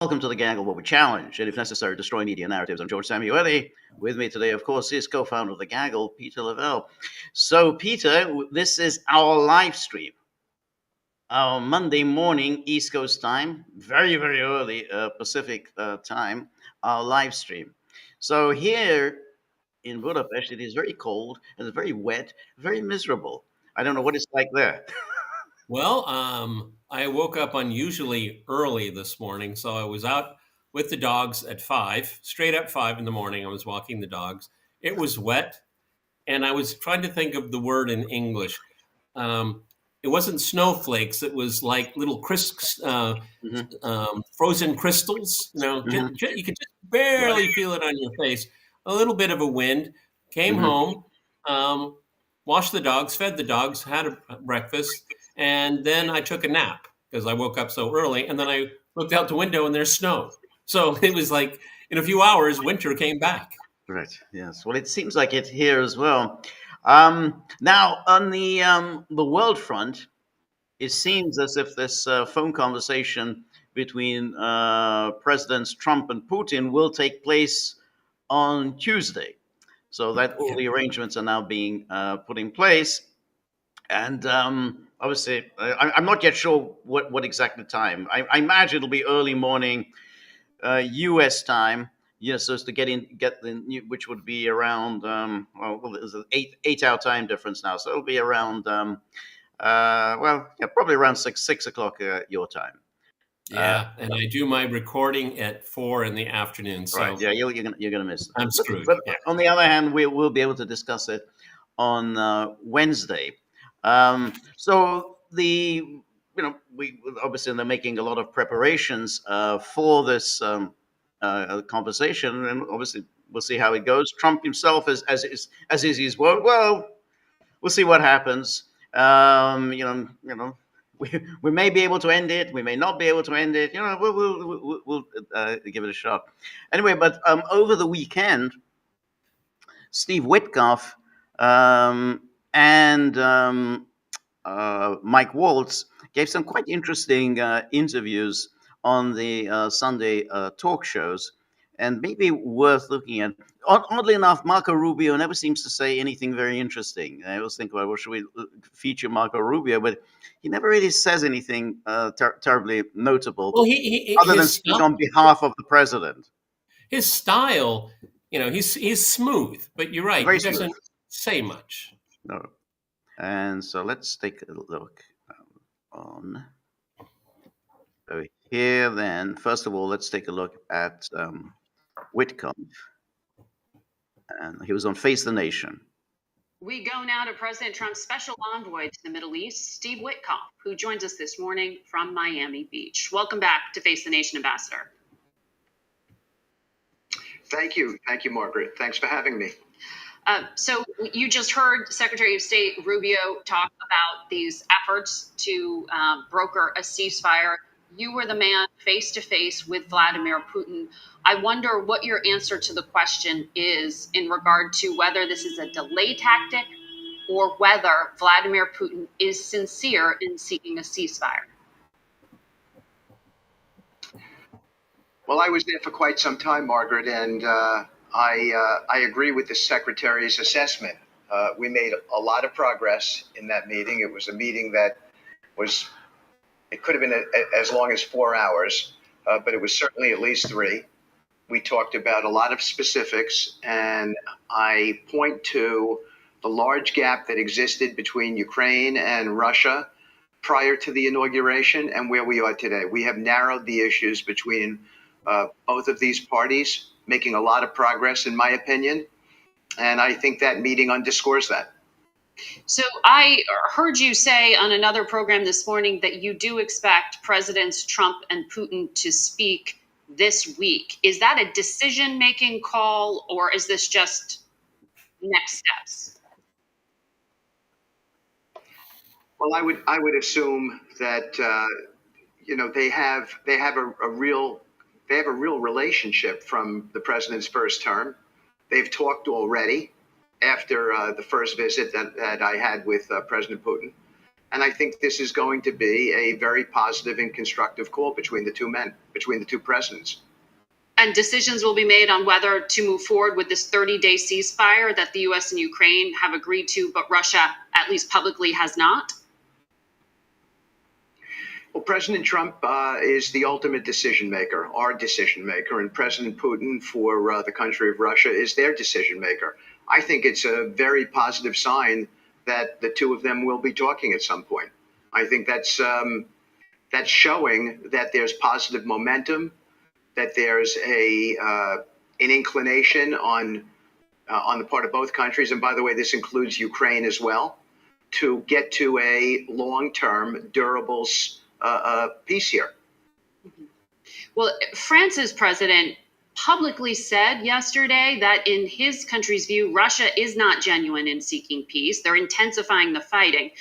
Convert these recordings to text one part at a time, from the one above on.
Welcome to the Gaggle, where we challenge and, if necessary, destroy media narratives. I'm George Samueli. With me today, of course, is co-founder of the Gaggle, Peter Lavelle. So, Peter, this is our live stream, our Monday morning East Coast time, very, very early Pacific time, our live stream. So here in Budapest, it is very cold, and it's very wet, very miserable. I don't know what it's like there. Well, I woke up unusually early this morning, so I was out with the dogs at 5, straight up 5 in the morning. I was walking the dogs. It was wet, and I was trying to think of the word in English. It wasn't snowflakes; it was like little Mhm, frozen crystals. mhm, You could just right. barely feel it on your face. A little bit of a wind. Came Mhm. home, um, washed the dogs, fed the dogs, had a breakfast, and then I took a nap because I woke up so early. And then I looked out the window and there's snow. So it was like in a few hours, winter came back. Right. Yes. Well, it seems like it here as well. Now, on the world front, it seems as if this phone conversation between Presidents Trump and Putin will take place on Tuesday. So that all Yeah. the arrangements are now being put in place, and obviously, I'm not yet sure what exactly time. I imagine it'll be early morning U.S. time. Yes, so as to get the new, which would be around well, there's an eight-hour time difference now, so it'll be around well, yeah, probably around six o'clock your time. Uh, Yeah. And I do my recording at 4 in the afternoon. right, So yeah, you're gonna miss it. I'm But screwed. but Yeah. on the other hand, we'll be able to discuss it on Wednesday. So we obviously they're making a lot of preparations for this conversation, and obviously we'll see how it goes. Trump himself, as is his word, well, we'll see what happens. We may be able to end it. We may not be able to end it. We'll give it a shot. Anyway, but over the weekend, Steve Witkoff and Mike Waltz gave some quite interesting interviews on the Sunday talk shows, and maybe worth looking at. Oddly enough, Marco Rubio never seems to say anything very interesting. I always think, well, should we feature Marco Rubio? But he never really says anything terribly notable, Well, other than speak on behalf of the president. his style, he's smooth, but you're right. Very He smooth. doesn't say much. No. And so let's take a look on over here. Then, first of all, let's take a look at Witkoff. And he was on Face the Nation. We go now to President Trump's special envoy to the Middle East, Steve Witkoff, who joins us this morning from Miami Beach. Welcome back to Face the Nation, Ambassador. Thank you. Thank you, Margaret. Thanks for having me. So you just heard Secretary of State Rubio talk about these efforts to broker a ceasefire. You were the man face to face with Vladimir Putin. I wonder what your answer to the question is in regard to whether this is a delay tactic or whether Vladimir Putin is sincere in seeking a ceasefire. Well, I was there for quite some time, Margaret, and I agree with the Secretary's assessment. We made a lot of progress in that meeting. It was a meeting that it could have been as long as 4 hours, but it was certainly at least 3. We talked about a lot of specifics, and I point to the large gap that existed between Ukraine and Russia prior to the inauguration and where we are today. We have narrowed the issues between both of these parties, making a lot of progress, in my opinion. And I think that meeting underscores that. So I heard you say on another program this morning that you do expect Presidents Trump and Putin to speak this week. Is that a decision-making call, or is this just next steps? Well, I would assume that they have a real relationship from the president's first term. They've talked already after the first visit that I had with President Putin. And I think this is going to be a very positive and constructive call between the two men, between the two presidents. And decisions will be made on whether to move forward with this 30-day ceasefire that the U.S. and Ukraine have agreed to, but Russia, at least publicly, has not? Well, President Trump is the ultimate decision maker, our decision maker, and President Putin for the country of Russia is their decision maker. I think it's a very positive sign that the two of them will be talking at some point. I think that's showing that there's positive momentum, that there's an inclination on the part of both countries, and by the way, this includes Ukraine as well, to get to a long-term, durable peace here. Well, France's president publicly said yesterday that in his country's view, Russia is not genuine in seeking peace. They're intensifying the fighting.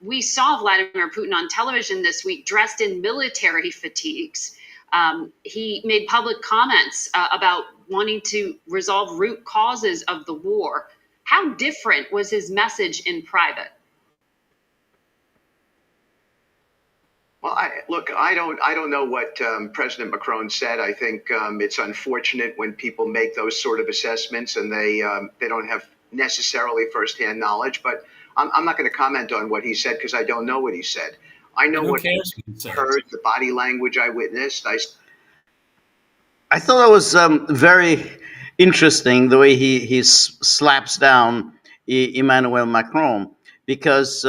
We saw Vladimir Putin on television this week dressed in military fatigues. He made public comments about wanting to resolve root causes of the war. How different was his message in private? Well, I don't know what President Macron said. I think it's unfortunate when people make those sort of assessments and they don't have necessarily firsthand knowledge. But I'm not going to comment on what he said because I don't know what he said. I know what he heard, the body language I witnessed. I thought that was very interesting the way he slaps down Emmanuel Macron because.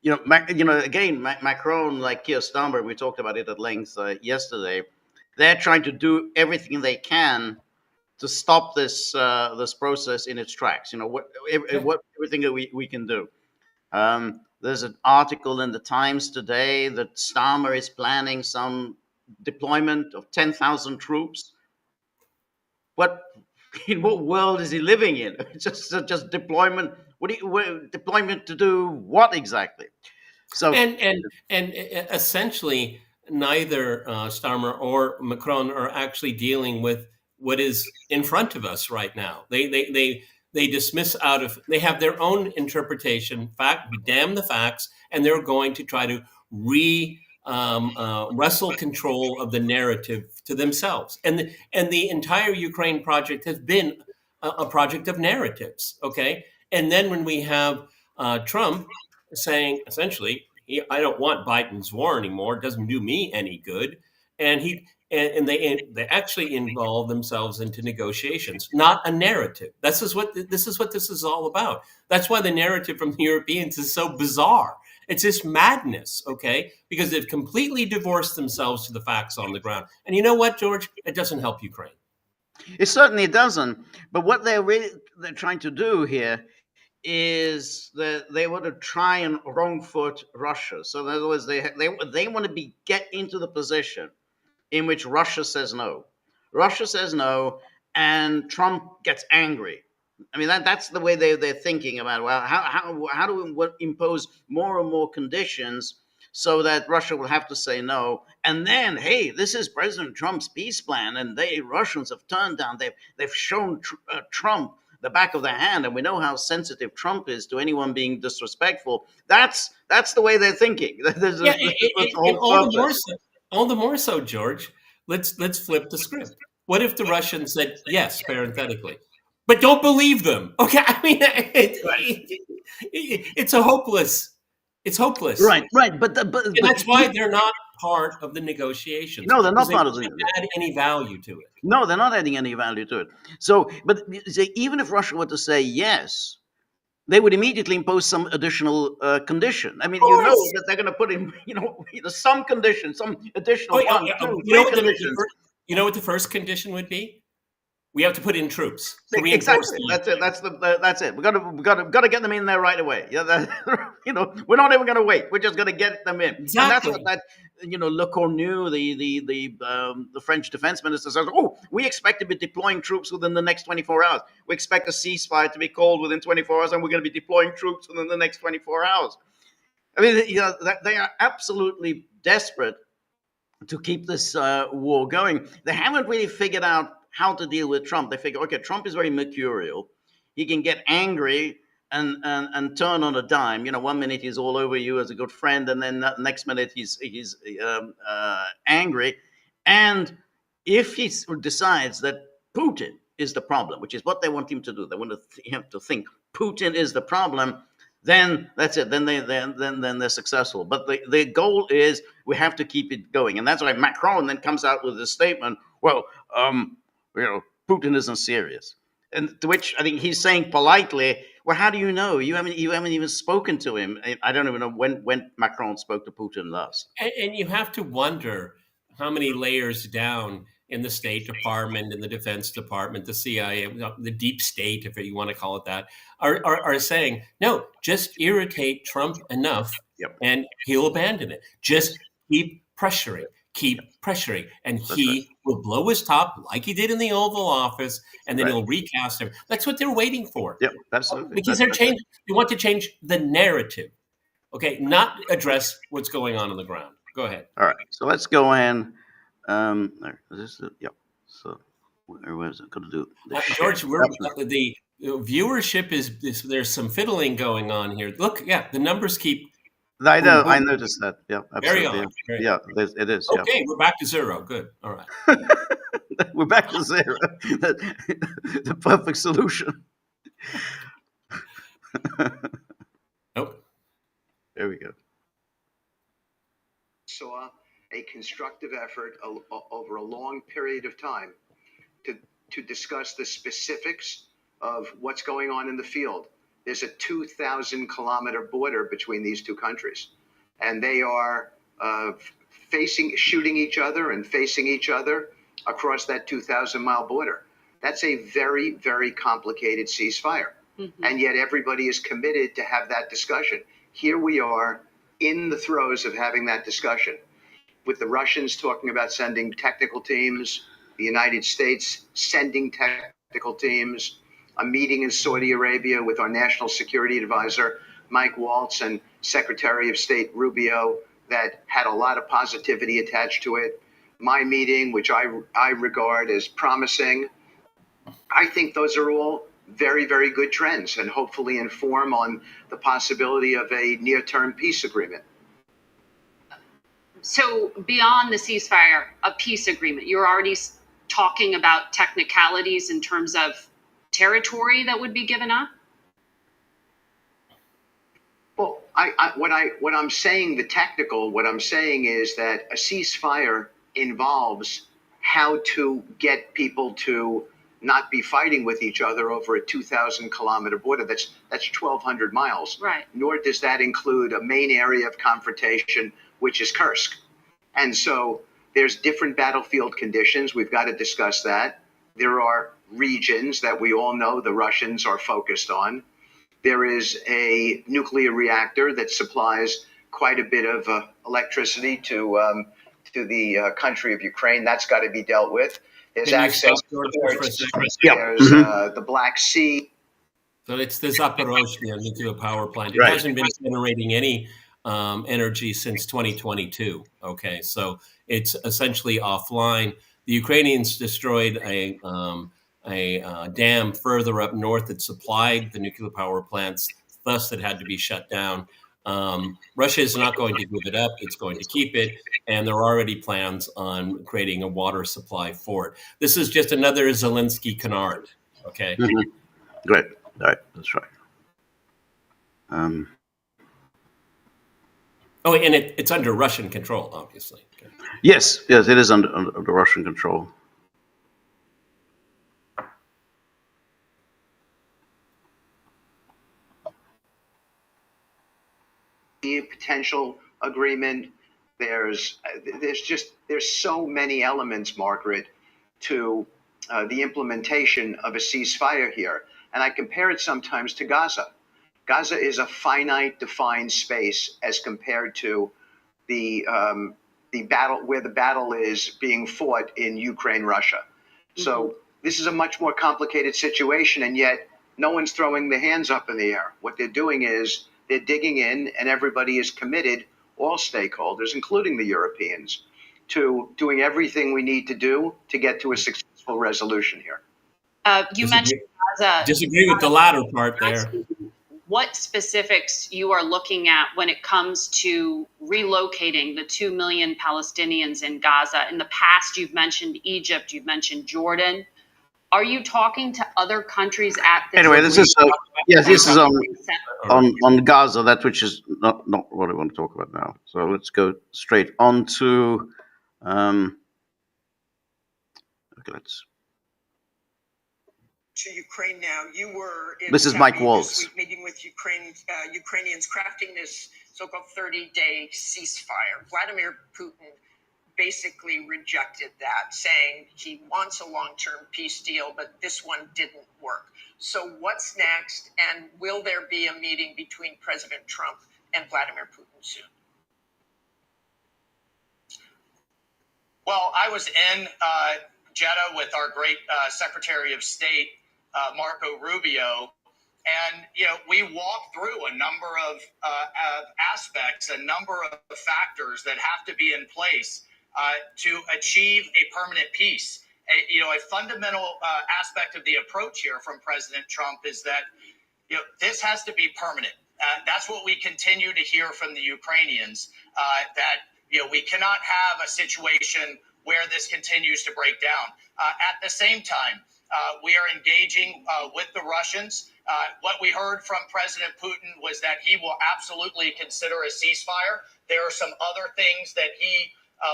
Again, Macron, like Keir Starmer, we talked about it at length yesterday. They're trying to do everything they can to stop this process in its tracks. Everything that we can do. There's an article in the Times today that Starmer is planning some deployment of 10,000 troops. In what world is he living in? Just deployment. Deployment to do what exactly? So and essentially, neither Starmer or Macron are actually dealing with what is in front of us right now. They dismiss out of. They have their own interpretation. Damn the facts, and they're going to try to wrestle control of the narrative to themselves. And the entire Ukraine project has been a project of narratives. Okay. And then when we have Trump saying, essentially, I don't want Biden's war anymore, it doesn't do me any good. And they actually involve themselves into negotiations, not a narrative. This is what this is all about. That's why the narrative from the Europeans is so bizarre. It's just madness, okay? Because they've completely divorced themselves to the facts on the ground. And you know what, George? It doesn't help Ukraine. It certainly doesn't. But what they're trying to do here is that they want to try and wrong foot Russia. So in other words, they want to get into the position in which Russia says no. Russia says no, and Trump gets angry. I mean, that's the way they're thinking about, well, how do we impose more and more conditions so that Russia will have to say no? And then, hey, this is President Trump's peace plan, and Russians have turned down. They've shown Trump the back of their hand, and we know how sensitive Trump is to anyone being disrespectful. That's the way they're thinking. All the more so, George. Let's flip the script. What if the Russians said yes, parenthetically? But don't believe them. Okay, I mean, it's hopeless. It's hopeless. Right. But that's why they're not part of the negotiations. No, they're not part of the negotiations. Add any value to it. No, they're not adding any value to it. So, but even if Russia were to say yes, they would immediately impose some additional condition. I mean, you know that they're going to put in, some condition, some additional conditions. You know what the first condition would be? We have to put in troops. Exactly. That's it. That's it. We got to get them in there right away. Yeah. We're not even going to wait. We're just going to get them in. Exactly. And that's what Le Cornu, the French defense minister, says. Oh, we expect to be deploying troops within the next 24 hours. We expect a ceasefire to be called within 24 hours, and we're going to be deploying troops within the next 24 hours. I mean, they are absolutely desperate to keep this war going. They haven't really figured out how to deal with Trump. They figure, okay, Trump is very mercurial. He can get angry and turn on a dime. You know, 1 minute he's all over you as a good friend, and then the next minute he's angry. And if he decides that Putin is the problem, which is what they want him to do, they want him to think Putin is the problem, then that's it. Then they're successful. But the goal is we have to keep it going, and that's why Macron then comes out with this statement. Well, Putin isn't serious, and to which I think he's saying politely, well, how do you know? You haven't even spoken to him. I don't even know when Macron spoke to Putin last. And you have to wonder how many layers down in the State Department, in the Defense Department, the CIA, the deep state, if you want to call it that, are saying, no, just irritate Trump enough, and he'll abandon it. Just keep pressuring. And he will blow his top like he did in the Oval Office, and then he'll recast him. That's what they're waiting for. Yep, absolutely. Because they want to change the narrative, okay, not address what's going on the ground. Go ahead. All right, so let's go in. There, is this it? Yep. So where is it going to do? George, the viewership is there's some fiddling going on here. Look, the numbers keep. I know. I noticed that. Yeah, absolutely. Very on. It is. Okay, we're back to zero. Good. All right. We're back to zero. The perfect solution. Nope. There we go. Saw a constructive effort over a long period of time to discuss the specifics of what's going on in the field. There's a 2,000-kilometer border between these two countries, and they are shooting each other and facing each other across that 2,000-mile border. That's a very, very complicated ceasefire, and yet everybody is committed to have that discussion. Here we are in the throes of having that discussion, with the Russians talking about sending technical teams, the United States sending technical teams, a meeting in Saudi Arabia with our National Security Advisor, Mike Waltz, and Secretary of State Rubio that had a lot of positivity attached to it. My meeting, which I regard as promising. I think those are all very, very good trends and hopefully inform on the possibility of a near-term peace agreement. So beyond the ceasefire, a peace agreement, you're already talking about technicalities in terms of territory that would be given up? Well, what I'm saying, what I'm saying is that a ceasefire involves how to get people to not be fighting with each other over a 2,000-kilometer border. That's 1,200 miles. Right. Nor does that include a main area of confrontation, which is Kursk. And so there's different battlefield conditions. We've got to discuss that. There are regions that we all know the Russians are focused on. There is a nuclear reactor that supplies quite a bit of electricity to the country of Ukraine. That's got to be dealt with. There's access to ports. There's the Black Sea. So it's the Zaporozhye nuclear power plant. It hasn't been generating any energy since 2022. Okay, so it's essentially offline. The Ukrainians destroyed a dam further up north that supplied the nuclear power plants, thus it had to be shut down. Russia is not going to give it up. It's going to keep it. And there are already plans on creating a water supply for it. This is just another Zelensky canard. Okay. Mm-hmm. Great. All right. That's right. Oh, and it's under Russian control, obviously. Okay. Yes, it is under Russian control. The potential agreement. There's so many elements, Margaret, to the implementation of a ceasefire here, and I compare it sometimes to Gaza. Gaza is a finite, defined space as compared to the battle where the battle is being fought in Ukraine, Russia. Mm-hmm. So this is a much more complicated situation, and yet no one's throwing their hands up in the air. What they're doing is they're digging in, and everybody is committed, all stakeholders, including the Europeans, to doing everything we need to do to get to a successful resolution here. You mentioned Gaza. Disagree with the latter part there. what specifics you are looking at when it comes to relocating the 2 million Palestinians in Gaza. In the past, you've mentioned Egypt, you've mentioned Jordan. Are you talking to other countries at this? Anyway, this is yes, this is on Gaza, that which is not what I want to talk about now. So let's go straight on to okay, let's. To Ukraine now. You were in This is Mike Waltz. this week meeting with Ukrainians crafting this so-called 30-day ceasefire. Vladimir Putin basically rejected that, saying he wants a long-term peace deal, but this one didn't work. So what's next, and will there be a meeting between President Trump and Vladimir Putin soon? Well, I was in Jeddah with our great Secretary of State, Marco Rubio, and we walked through a number of aspects, a number of factors that have to be in place to achieve a permanent peace. A fundamental aspect of the approach here from President Trump is that this has to be permanent. That's what we continue to hear from the Ukrainians, that we cannot have a situation where this continues to break down. At the same time, we are engaging with the Russians. What we heard from President Putin was that he will absolutely consider a ceasefire. There are some other things that he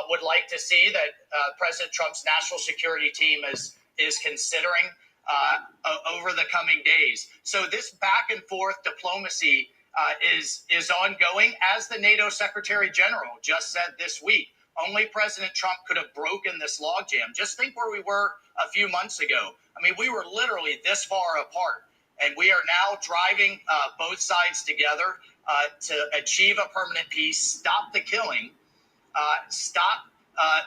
would like to see that President Trump's national security team is considering over the coming days. So this back and forth diplomacy is ongoing, as the NATO Secretary General just said this week. Only President Trump could have broken this logjam. Just think where we were a few months ago. I mean, we were literally this far apart, and we are now driving both sides together to achieve a permanent peace, stop the killing, stop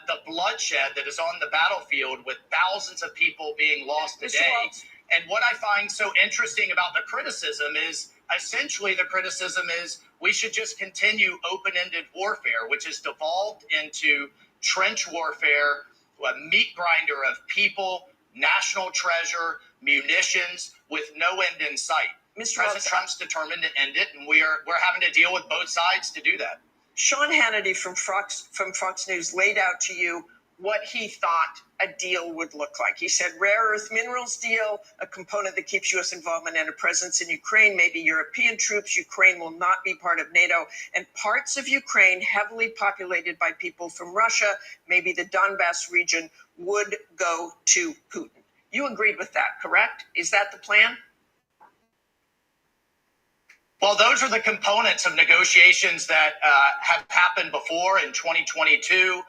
the bloodshed that is on the battlefield with thousands of people being lost today. And what I find so interesting about the criticism is, essentially the criticism is we should just continue open-ended warfare, which has devolved into trench warfare, a meat grinder of people, national treasure, munitions, with no end in sight. President Trump's determined to end it, and we're having to deal with both sides to do that. Sean Hannity from Fox News laid out to you what he thought a deal would look like. He said rare earth minerals deal, a component that keeps U.S. involvement and a presence in Ukraine, maybe European troops. Ukraine will not be part of NATO, and parts of Ukraine heavily populated by people from Russia, maybe the Donbass region, would go to Putin. You agreed with that, correct? Is that the plan? Well, those are the components of negotiations that have happened before in 2022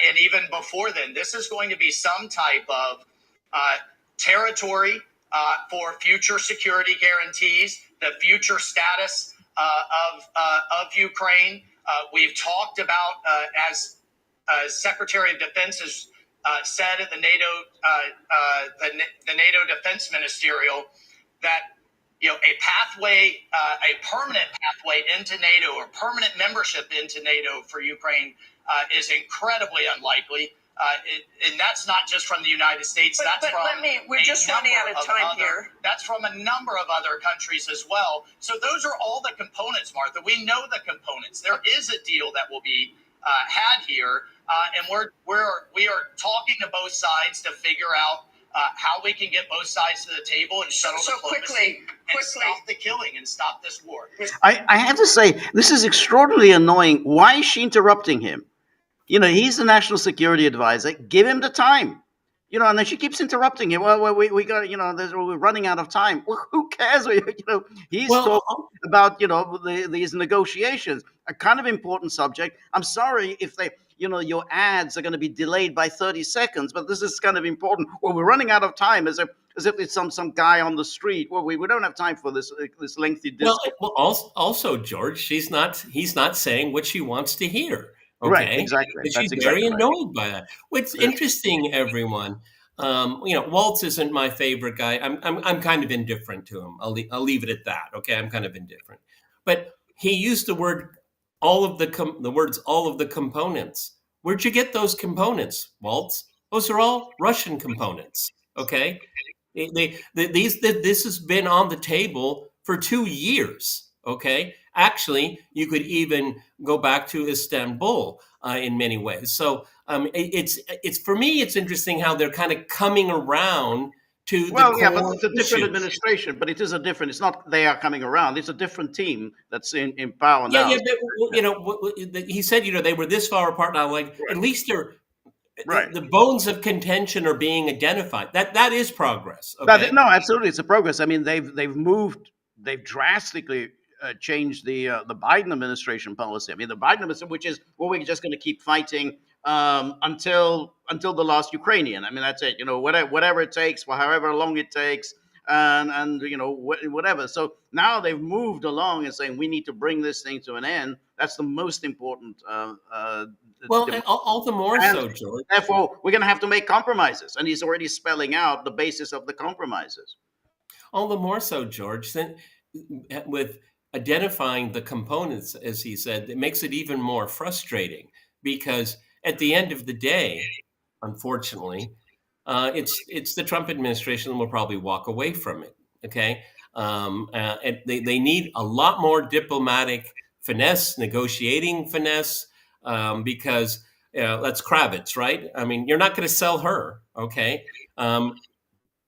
and even before then. This is going to be some type of territory for future security guarantees, the future status of Ukraine. We've talked about, as Secretary of Defense has said at the NATO Defense Ministerial, that a pathway, a permanent pathway into NATO or permanent membership into NATO for Ukraine is incredibly unlikely. And that's not just from the United States. We're just running out of time here. That's from a number of other countries as well. So those are all the components, Martha. We know the components. There is a deal that will be had here, and we are talking to both sides to figure out how we can get both sides to the table and settle diplomacy and stop the killing and stop this war. I have to say, this is extraordinarily annoying. Why is she interrupting him? He's the national security advisor. Give him the time. And then she keeps interrupting him. Well, we got, we're running out of time. Well, who cares? He's talking about, these negotiations, a kind of important subject. I'm sorry if your ads are going to be delayed by 30 seconds, but this is kind of important. Well, we're running out of time, as if it's some guy on the street. Well, we don't have time for this lengthy discourse. Well, also, George, he's not saying what she wants to hear. Okay? Right, exactly. She's very annoyed by that. What's interesting, everyone, Waltz isn't my favorite guy. I'm kind of indifferent to him. I'll leave it at that. Okay, I'm kind of indifferent. But he used the word all of the components. Where'd you get those components, Waltz? Those are all Russian components. Okay, this has been on the table for 2 years. Okay, actually, you could even go back to Istanbul in many ways. So it's for me, it's interesting how they're kind of coming around to the Well, yeah, but core it's a different issues. administration. But it is a different. It's not they are coming around. It's a different team that's in power Yeah, now. yeah, but, he said, they were this far apart now. Like, at least they're Right. the bones of contention are being identified. That is progress. But Okay. no, absolutely, it's a progress. I mean, they've drastically changed the Biden administration policy. I mean, the Biden administration, which is, well, we're just going to keep fighting until the last Ukrainian. I mean, that's it. Whatever it takes, for however long it takes, and whatever. So now they've moved along and saying we need to bring this thing to an end. That's the most important. Well, all the more And so, George. therefore, we're going to have to make compromises, and he's already spelling out the basis of the compromises. All the more so, George, that with identifying the components, as he said, it makes it even more frustrating because at the end of the day, unfortunately, it's the Trump administration that will probably walk away from it. Okay, and they need a lot more diplomatic finesse, negotiating finesse, because that's Kravitz, right? I mean, you're not going to sell her, okay?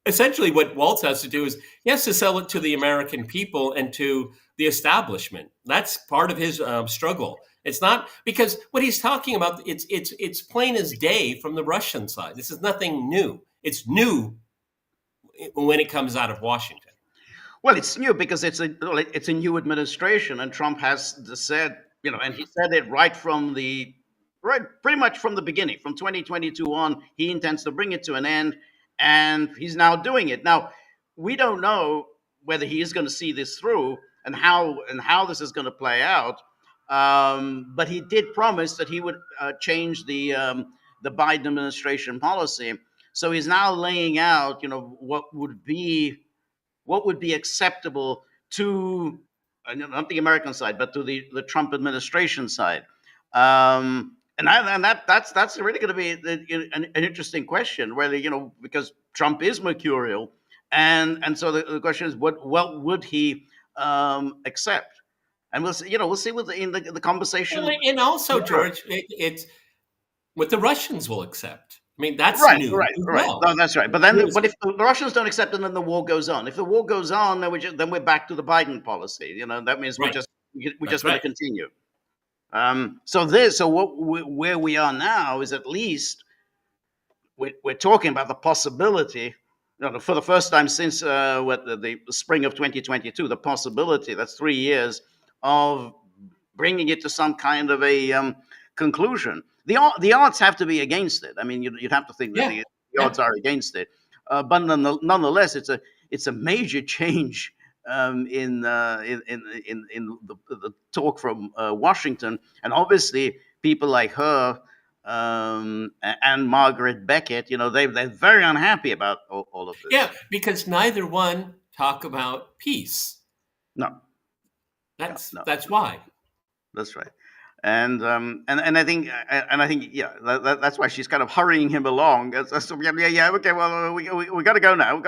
Essentially, what Waltz has to do is he has to sell it to the American people and to the establishment. That's part of his struggle. It's not because what he's talking about. It's plain as day from the Russian side. This is nothing new. It's new when it comes out of Washington. Well, it's new because it's a new administration, and Trump has said, and he said it pretty much from the beginning, from 2022 on, he intends to bring it to an end, and he's now doing it. Now, we don't know whether he is going to see this through and how this is going to play out. But he did promise that he would change the Biden administration policy. So he's now laying out, what would be acceptable to not the American side, but to the Trump administration side. That's really going to be an interesting question, whether because Trump is mercurial, and so the question is, what would he accept? And we'll see with the conversation. Well, and also, George, it's what the Russians will accept. I mean, that's Right. new. No, that's right. But then, if the Russians don't accept it, then the war goes on. If the war goes on, then we're back to the Biden policy. That means we're just going to continue. So where we are now is at least we're talking about the possibility. For the first time since the spring of 2022, the possibility, that's 3 years, of bringing it to some kind of a conclusion. The odds have to be against it. I mean, you'd have to think that the odds are against it. But nonetheless, it's a major change in the talk from Washington, and obviously people like her and Margaret Beckett, they're very unhappy about all of this. Yeah, because neither one talk about peace. No, that's why. That's right. And I think that's why she's kind of hurrying him along. Okay, well, we got to go now.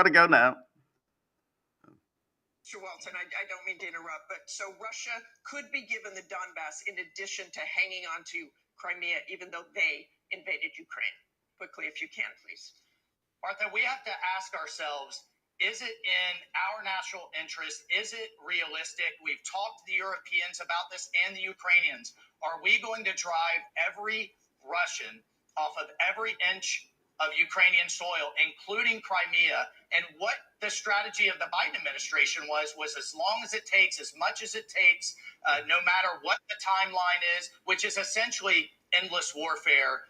Mr. Walton, I don't mean to interrupt, but so Russia could be given the Donbass in addition to hanging on to Crimea, even though they invaded Ukraine. Quickly, if you can, please. Martha, we have to ask ourselves, is it in our national interest? Is it realistic? We've talked to the Europeans about this and the Ukrainians. Are we going to drive every Russian off of every inch of Ukrainian soil, including Crimea? And what the strategy of the Biden administration was as long as it takes, as much as it takes, no matter what the timeline is, which is essentially endless warfare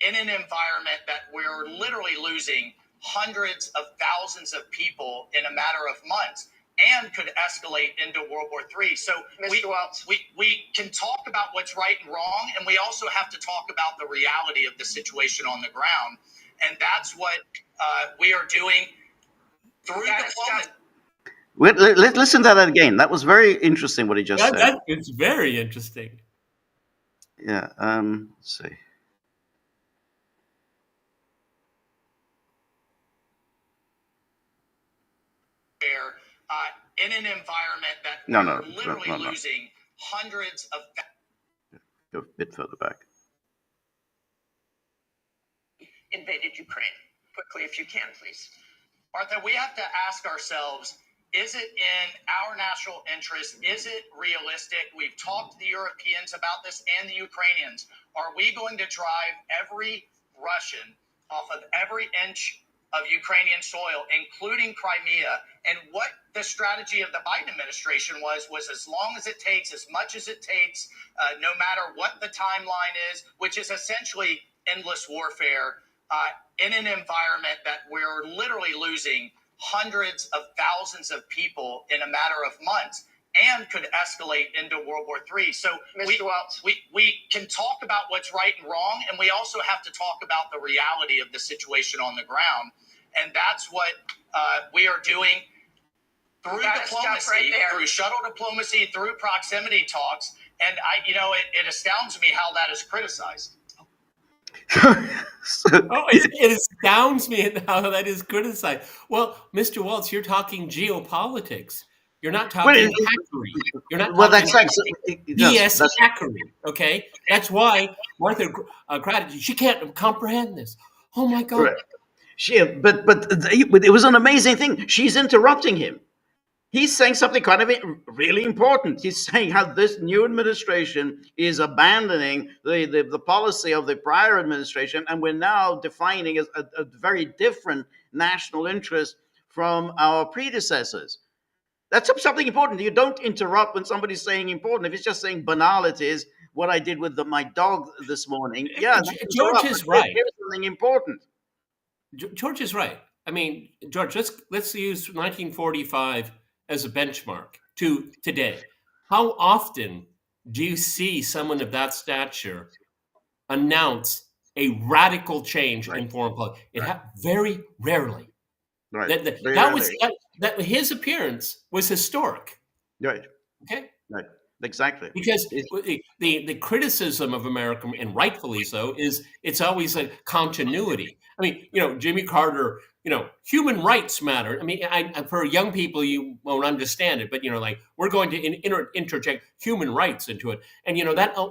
in an environment that we're literally losing hundreds of thousands of people in a matter of months and could escalate into World War III. So we can talk about what's right and wrong, and we also have to talk about the reality of the situation on the ground. And that's what we are doing through diplomacy. Let's listen to that again. That was very interesting what he just said. It's very interesting. Yeah. Let's see. in an environment that No, we're literally no. losing hundreds of Go a bit further back. invaded Ukraine. Quickly, if you can, please. Martha, we have to ask ourselves, is it in our national interest? Is it realistic? We've talked to the Europeans about this and the Ukrainians. Are we going to drive every Russian off of every inch of Ukrainian soil, including Crimea? And what the strategy of the Biden administration was as long as it takes, as much as it takes, no matter what the timeline is, which is essentially endless warfare in an environment that we're literally losing hundreds of thousands of people in a matter of months and could escalate into World War III. So Mr. Waltz. we can talk about what's right and wrong, and we also have to talk about the reality of the situation on the ground. And that's what we are doing through diplomacy, through shuttle diplomacy, through proximity talks. And it astounds me how that is criticized. It astounds me at how that is criticized. Well, Mr. Waltz, you're talking geopolitics. You're not talking hackery. You're not talking BS hackery. Okay, that's why Martha Gratitude, she can't comprehend this. Oh my God! Correct. But it was an amazing thing. She's interrupting him. He's saying something kind of really important. He's saying how this new administration is abandoning the policy of the prior administration, and we're now defining a very different national interest from our predecessors. That's something important. You don't interrupt when somebody's saying important. If it's just saying banalities, what I did with my dog this morning, George is right. Here's something important. George is right. I mean, George, let's use 1945 as a benchmark to today. How often do you see someone of that stature announce a radical change in foreign policy? Very rarely. Right. That his appearance was historic. Right. Okay. Right. Exactly. Because the criticism of America, and rightfully so, is it's always a continuity. I mean, Jimmy Carter, human rights matter. I mean, for young people, you won't understand it, but we're going to interject human rights into it, and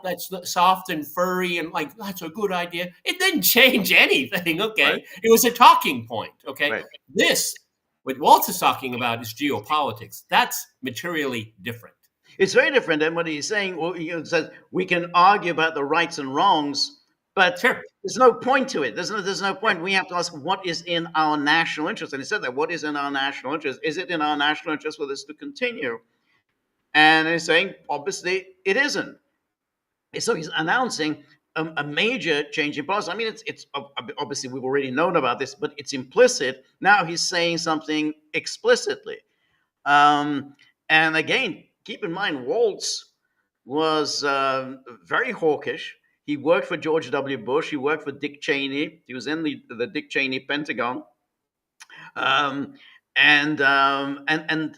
that's soft and furry, and that's a good idea. It didn't change anything. Okay, right. It was a talking point. Okay, right. What Waltz is talking about is geopolitics. That's materially different. It's very different than what he's saying. Well, he says we can argue about the rights and wrongs, but sure. There's no point to it. There's no point. We have to ask what is in our national interest. And he said that, what is in our national interest? Is it in our national interest for this to continue? And he's saying, obviously, it isn't. So he's announcing a major change in policy. I mean, it's obviously we've already known about this, but it's implicit. Now he's saying something explicitly. And again, keep in mind, Waltz was very hawkish. He worked for George W. Bush. He worked for Dick Cheney. He was in the Dick Cheney Pentagon. And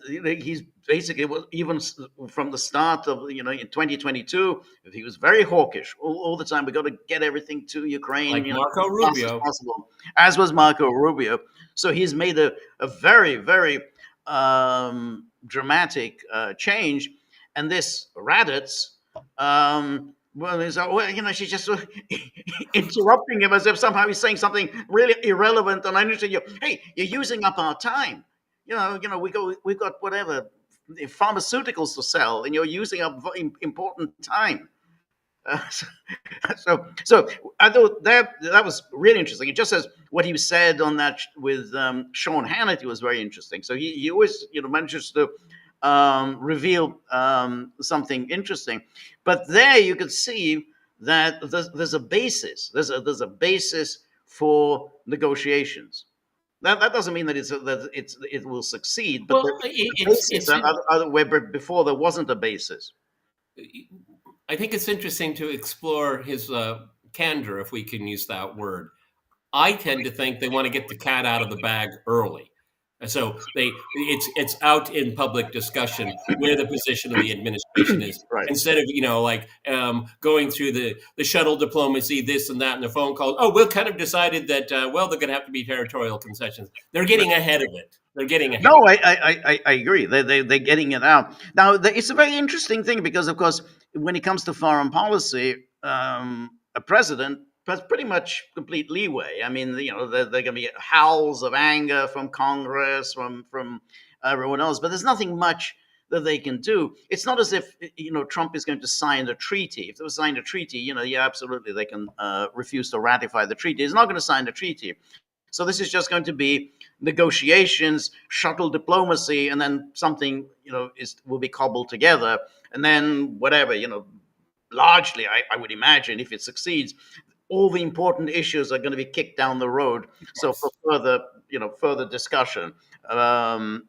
he's basically, even from the start of, in 2022, he was very hawkish all the time. We got to get everything to Ukraine. Like Marco Rubio. As was Marco Rubio. So he's made a very, very dramatic change. And this Raddatz, she's just interrupting him as if somehow he's saying something really irrelevant and uninteresting. Hey, you're using up our time. We've got whatever pharmaceuticals to sell, and you're using up important time. So I thought that was really interesting. It just says what he said on that with Sean Hannity was very interesting. So he always manages to reveal something interesting. But there you could see that there's a basis. There's a basis for negotiations. That doesn't mean that it will succeed. But where before there wasn't a basis. I think it's interesting to explore his candor, if we can use that word. I tend to think they want to get the cat out of the bag early. So it's out in public discussion where the position of the administration is, Right. instead of going through the shuttle diplomacy, this and that, and the phone calls. Oh, we've kind of decided that they're going to have to be territorial concessions. They're getting ahead of it. They're getting ahead. No, I agree. They're getting it out now. It's a very interesting thing because, of course, when it comes to foreign policy, a president has pretty much complete leeway. I mean, they're going to be howls of anger from Congress, from everyone else, but there's nothing much that they can do. It's not as if Trump is going to sign a treaty. If they signed a treaty, yeah, absolutely, they can refuse to ratify the treaty. He's not going to sign the treaty. So this is just going to be negotiations, shuttle diplomacy, and then something will be cobbled together, and then whatever largely, I would imagine, if it succeeds, all the important issues are going to be kicked down the road. So for further discussion, and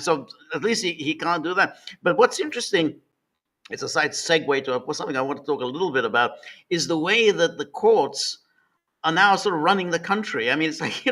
so at least he can't do that. But what's interesting, it's a side segue to something I want to talk a little bit about, is the way that the courts are now sort of running the country. I mean, it's like,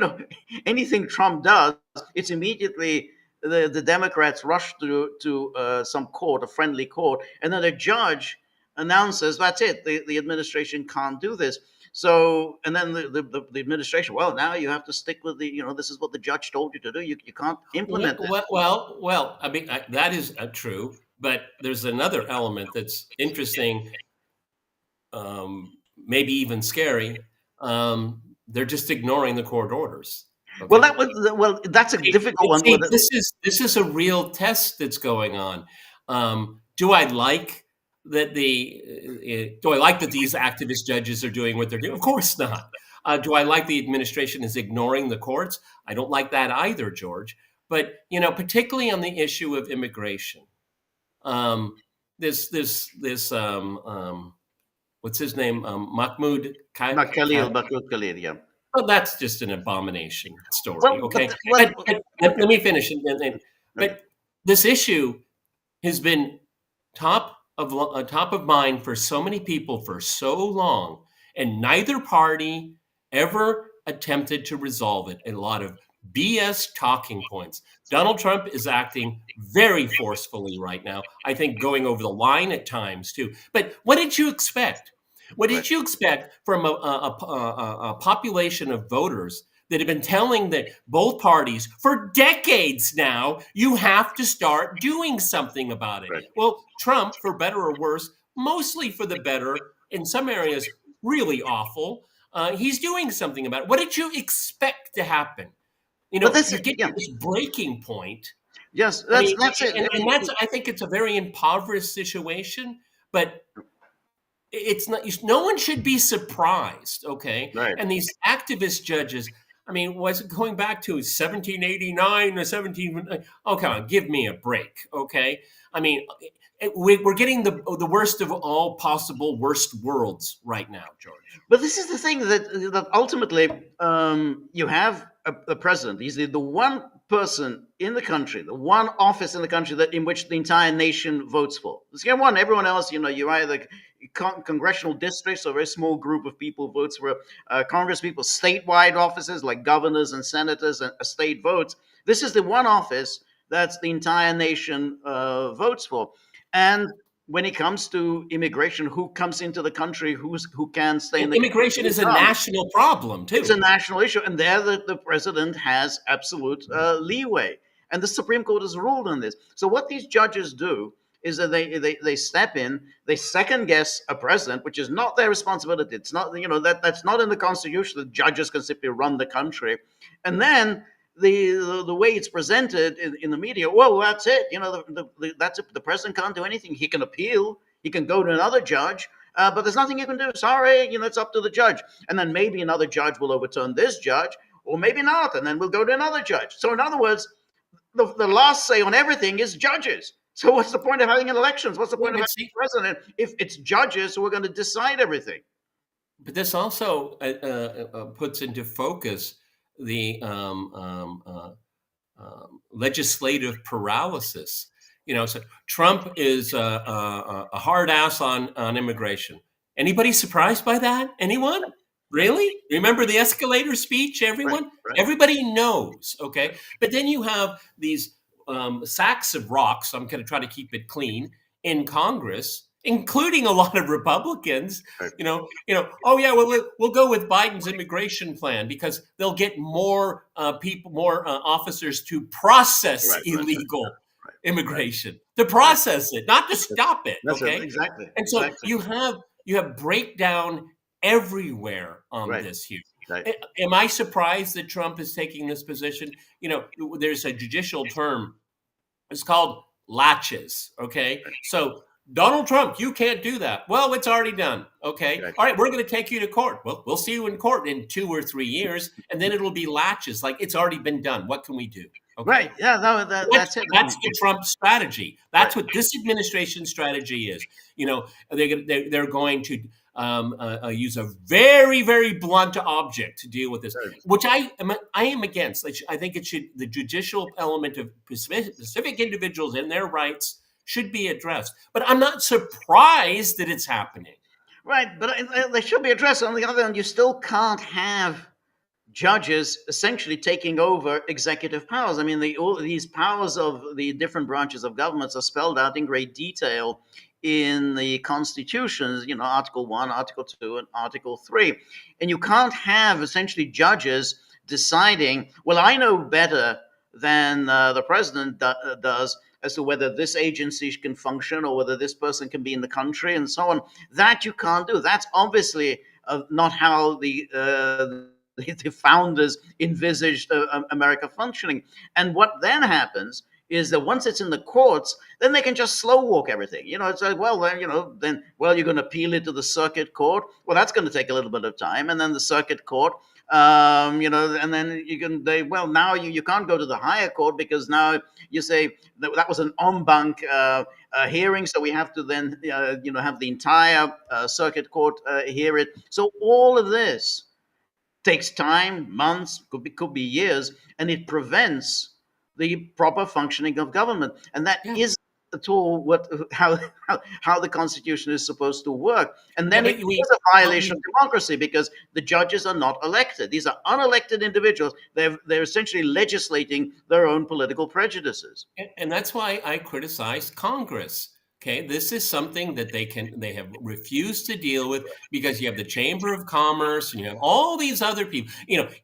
anything Trump does, it's immediately the Democrats rush to some court, a friendly court, and then a judge announces, that's it, the administration can't do this. So, and then the administration, well, now you have to stick with this is what the judge told you to do. You can't implement it. Well, I mean, that is true, but there's another element that's interesting, maybe even scary. They're just ignoring the court orders. Okay? Well, that's a difficult one. This is a real test that's going on. Do I like that these activist judges are doing what they're doing? Of course not. Do I like the administration is ignoring the courts? I don't like that either, George. But particularly on the issue of immigration, this what's his name? Mahmoud Khalil, yeah. Well, that's just an abomination story. Well, okay, let me finish. But this issue has been top of mind for so many people for so long, and neither party ever attempted to resolve it. A lot of BS talking points. Donald Trump is acting very forcefully right now. I think going over the line at times too. But what did you expect? What did you expect from a population of voters that have been telling that both parties for decades now, you have to start doing something about it? Right. Well, Trump, for better or worse, mostly for the better, in some areas really awful, he's doing something about it. What did you expect to happen? You get to this breaking point. Yes, that's it. And that's, I think it's a very impoverished situation, but it's not. No one should be surprised, okay? Right. And these activist judges, I mean, was it going back to 1789 or 17? Oh, come on, give me a break, okay? I mean, we're getting the worst of all possible worst worlds right now, George. But this is the thing that ultimately you have a president. He's the one person in the country, the one office in the country in which the entire nation votes for. It's one. Everyone else, you're either congressional districts, or a very small group of people votes for Congress people, statewide offices like governors and senators and state votes. This is the one office that's the entire nation votes for. And when it comes to immigration, who comes into the country, who can stay in the immigration country? Is a national problem too. It's a national issue, and there the president has absolute leeway, and the Supreme Court has ruled on this. So what these judges do is that they step in, they second guess a president, which is not their responsibility. It's not that's not in the Constitution that judges can simply run the country, and then the way it's presented in the media, well, that's it. That's it. The president can't do anything. He can appeal. He can go to another judge, but there's nothing you can do. Sorry, it's up to the judge. And then maybe another judge will overturn this judge, or maybe not, and then we'll go to another judge. So in other words, the last say on everything is judges. So what's the point of having elections? What's the point of having a president if it's judges who are going to decide everything? But this also puts into focus the legislative paralysis. So Trump is a hard ass on immigration. Anybody surprised by that? Anyone? Really? Remember the escalator speech, everyone? right. Everybody knows, okay? But then you have these sacks of rocks, I'm going to try to keep it clean, in Congress, including a lot of Republicans, Right. Oh yeah, well, we'll go with Biden's immigration plan because they'll get more people, more officers to process Right, illegal right. immigration, to process it, not to stop it, That's okay? it, exactly. And so exactly. you have breakdown everywhere on Right. this here. Right. Am I surprised that Trump is taking this position? There's a judicial term. It's called latches. Okay. So Donald Trump, you can't do that. Well, it's already done. Okay. Right. All right. We're going to take you to court. Well, we'll see you in court in 2 or 3 years. And then it'll be latches. Like, it's already been done. What can we do? Okay. Right. Yeah. No, that's it. That's the Trump strategy. That's what this administration's strategy is. They're going to use a very, very blunt object to deal with this, which I am against. I think the judicial element of specific individuals and their rights should be addressed. But I'm not surprised that it's happening. Right, but they should be addressed. On the other hand, you still can't have judges essentially taking over executive powers. I mean, all these powers of the different branches of governments are spelled out in great detail in the constitutions, Article 1, Article 2, and Article 3. And you can't have essentially judges deciding, well, I know better than the president does as to whether this agency can function or whether this person can be in the country and so on. That you can't do. That's obviously not how the founders envisaged America functioning. And what then happens is that once it's in the courts, then they can just slow walk everything. It's like, well, then, you're going to appeal it to the circuit court. Well, that's going to take a little bit of time. And then the circuit court, and then now you can't go to the higher court because now you say that was an en banc hearing. So we have to then, have the entire circuit court hear it. So all of this takes time, months, could be years, and it prevents the proper functioning of government. And that is at all how the Constitution is supposed to work. And then it is a violation of democracy because the judges are not elected. These are unelected individuals. They're essentially legislating their own political prejudices. And that's why I criticize Congress. Okay, this is something that they have refused to deal with because you have the Chamber of Commerce and you have all these other people,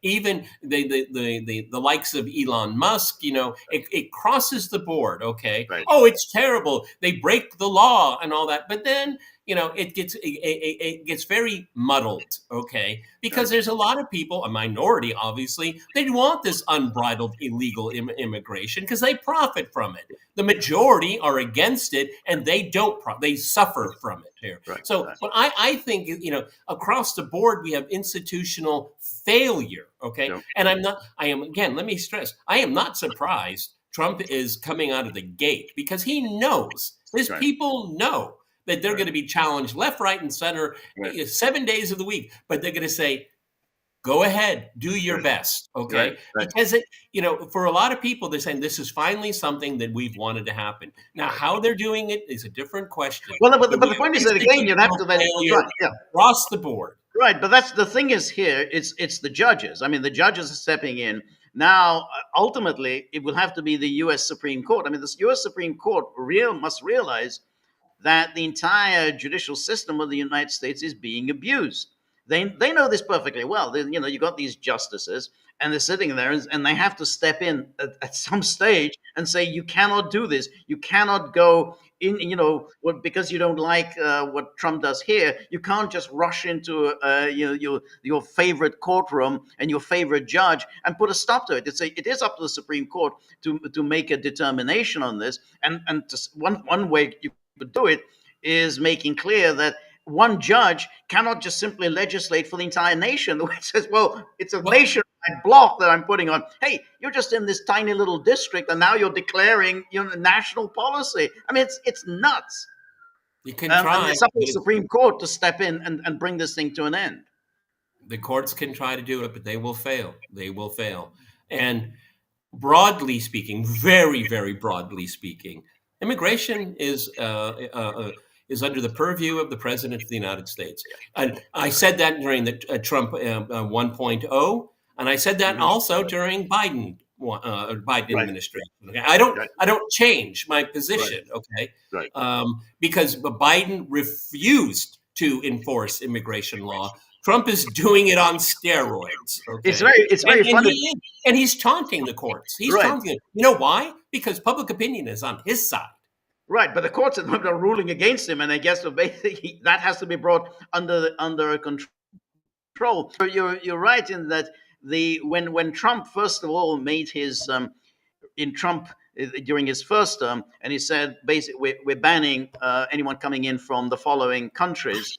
even the likes of Elon Musk, it crosses the board. Okay. Right. Oh, it's terrible. They break the law and all that. But then, it gets very muddled. Okay. Because there's a lot of people, a minority, obviously, they want this unbridled illegal immigration because they profit from it. The majority are against it and they don't, they suffer from it here. Right. So but I think, across the board, we have institutional failure. Okay. Yep. And let me stress, I am not surprised Trump is coming out of the gate because he knows, his people know that they're going to be challenged left, right, and center 7 days of the week. But they're going to say, go ahead, do your best, okay? Right. Because, for a lot of people, they're saying this is finally something that we've wanted to happen. Now, how they're doing it is a different question. Well, but the point is that, again, you'd have to then across the board. Right, but that's the thing is here, it's the judges. I mean, the judges are stepping in. Now, ultimately, it will have to be the U.S. Supreme Court. I mean, the U.S. Supreme Court must realize that the entire judicial system of the United States is being abused. They know this perfectly well. You got these justices, and they're sitting there, and they have to step in at some stage and say, you cannot do this. You cannot go in, because you don't like what Trump does here. You can't just rush into your favorite courtroom and your favorite judge and put a stop to it. It is up to the Supreme Court to make a determination on this. And one way you could do it is making clear that one judge cannot just simply legislate for the entire nation. The way it says, well, it's a nationwide block that I'm putting on. Hey, you're just in this tiny little district, and now you're declaring national policy. I mean, it's nuts. You can try. And it's up to the Supreme Court to step in and bring this thing to an end. The courts can try to do it, but they will fail. They will fail. And broadly speaking, very, very broadly speaking, immigration is is under the purview of the President of the United States. And I said that during the Trump 1.0, and I said that also during Biden administration. Okay? I don't change my position. Okay, because Biden refused to enforce immigration law. Trump is doing it on steroids. Okay? It's very funny. And he's taunting the courts. He's taunting them. You know why? Because public opinion is on his side. Right, but the courts are ruling against him, and I guess basically that has to be brought under control. So you're right in that when Trump first of all made his during his first term, and he said basically we're banning anyone coming in from the following countries.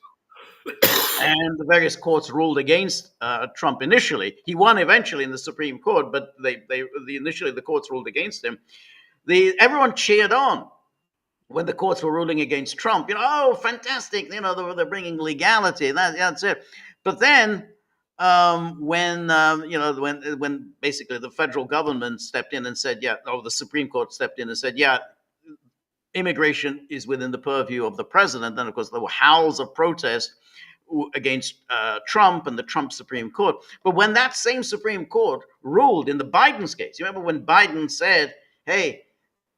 And the various courts ruled against Trump initially. He won eventually in the Supreme Court, but initially the courts ruled against him. Everyone cheered on when the courts were ruling against Trump. Oh, fantastic! They're bringing legality. That's it. But then when basically the federal government stepped in and said, the Supreme Court stepped in and said, immigration is within the purview of the president. Then, of course, there were howls of protest against Trump and the Trump Supreme Court. But when that same Supreme Court ruled in the Biden's case, you remember when Biden said, hey,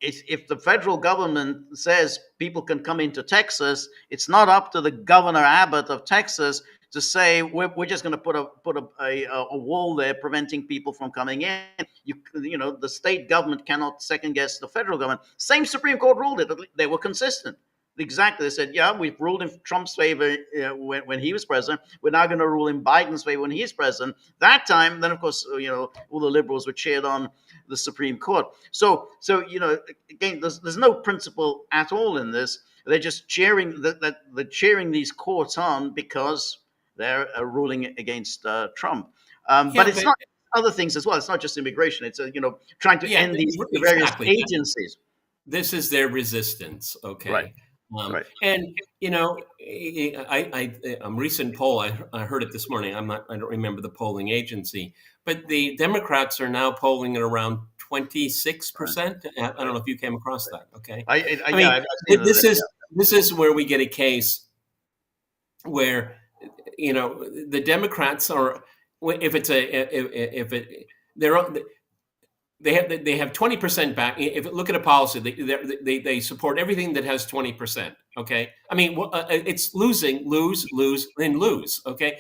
if the federal government says people can come into Texas, it's not up to the Governor Abbott of Texas to say we're just going to put a wall there preventing people from coming in. The state government cannot second guess the federal government. Same Supreme Court ruled it. They were consistent. Exactly. They said, we've ruled in Trump's favor when he was president. We're now going to rule in Biden's favor when he's president. That time, then, of course, all the liberals were cheered on the Supreme Court. So again, there's no principle at all in this. They're just cheering they're cheering these courts on because they're ruling against Trump. But it's not other things as well. It's not just immigration. It's trying to end these various agencies. This is their resistance. Okay. Right. And a recent poll, I heard it this morning. I don't remember the polling agency, but the Democrats are now polling at around 26%. I don't know if you came across that. Okay. This is where we get a case where the Democrats are, they have 20% back. If look at a policy, they support everything that has 20%. Okay, it's lose, and lose. Okay,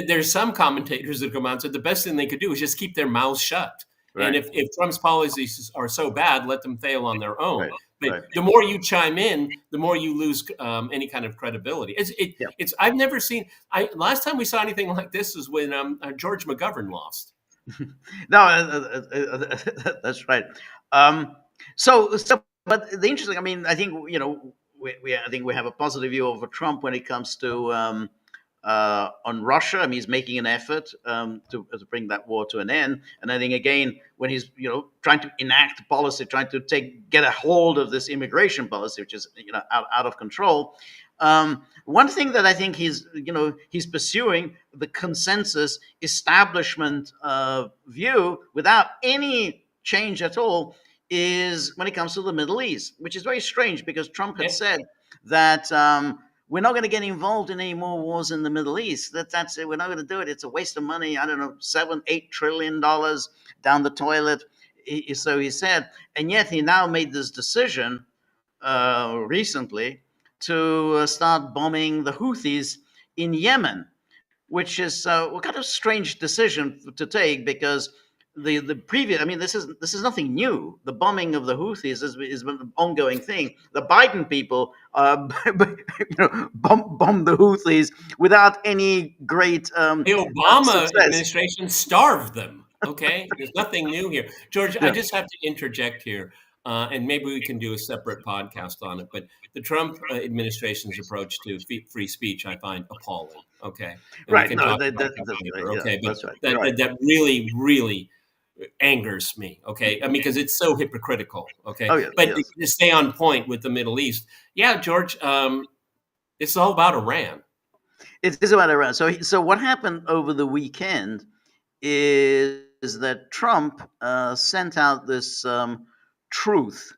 there's some commentators that come out and said the best thing they could do is just keep their mouths shut. Right. And if Trump's policies are so bad, let them fail on their own. Right. But the more you chime in, the more you lose any kind of credibility. I've never seen. Last time we saw anything like this was when George McGovern lost. No, that's right. But the interesting, I think I think we have a positive view over Trump when it comes to on Russia. He's making an effort to bring that war to an end. And I think again when he's trying to enact policy, trying to get a hold of this immigration policy, which is out of control. One thing that I think he's pursuing the consensus establishment view without any change at all is when it comes to the Middle East, which is very strange because Trump had said that we're not going to get involved in any more wars in the Middle East. That's it. We're not going to do it. It's a waste of money. I don't know, $7-8 trillion down the toilet. So he said, and yet he now made this decision recently to start bombing the Houthis in Yemen, which is a kind of strange decision to take because the previous, this is nothing new. The bombing of the Houthis is an ongoing thing. The Biden people bombed the Houthis without any great the Obama administration starved them. Okay, there's nothing new here. George, I just have to interject here. And maybe we can do a separate podcast on it. But the Trump administration's approach to free speech, I find appalling. Okay, and right? That really, really angers me. Okay, because it's so hypocritical. Okay, to stay on point with the Middle East, George, it's all about Iran. It is about Iran. So what happened over the weekend is that Trump sent out this truth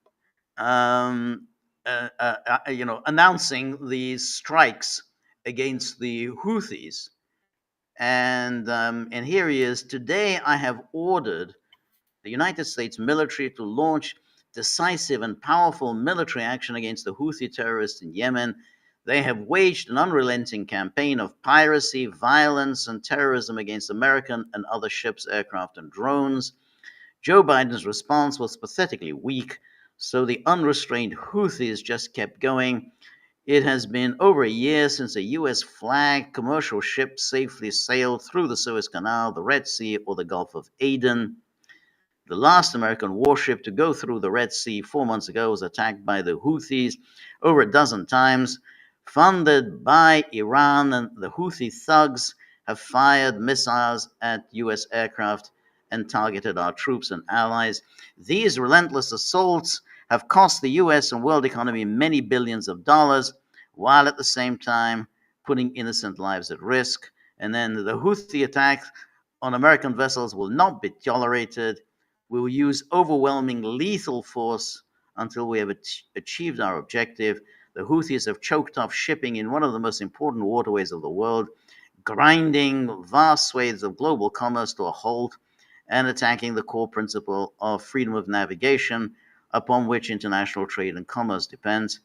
announcing these strikes against the Houthis. And here he is. Today, I have ordered the United States military to launch decisive and powerful military action against the Houthi terrorists in Yemen. They have waged an unrelenting campaign of piracy, violence, and terrorism against American and other ships, aircraft, and drones. Joe Biden's response was pathetically weak, so the unrestrained Houthis just kept going. It has been over a year since a U.S. flagged commercial ship safely sailed through the Suez Canal, the Red Sea, or the Gulf of Aden. The last American warship to go through the Red Sea 4 months ago was attacked by the Houthis over a dozen times. Funded by Iran, and the Houthi thugs have fired missiles at U.S. aircraft and targeted our troops and allies. These relentless assaults have cost the U.S. and world economy many billions of dollars, while at the same time putting innocent lives at risk. And then the Houthi attacks on American vessels will not be tolerated. We will use overwhelming lethal force until we have achieved our objective. The Houthis have choked off shipping in one of the most important waterways of the world, grinding vast swathes of global commerce to a halt and attacking the core principle of freedom of navigation upon which international trade and commerce depends.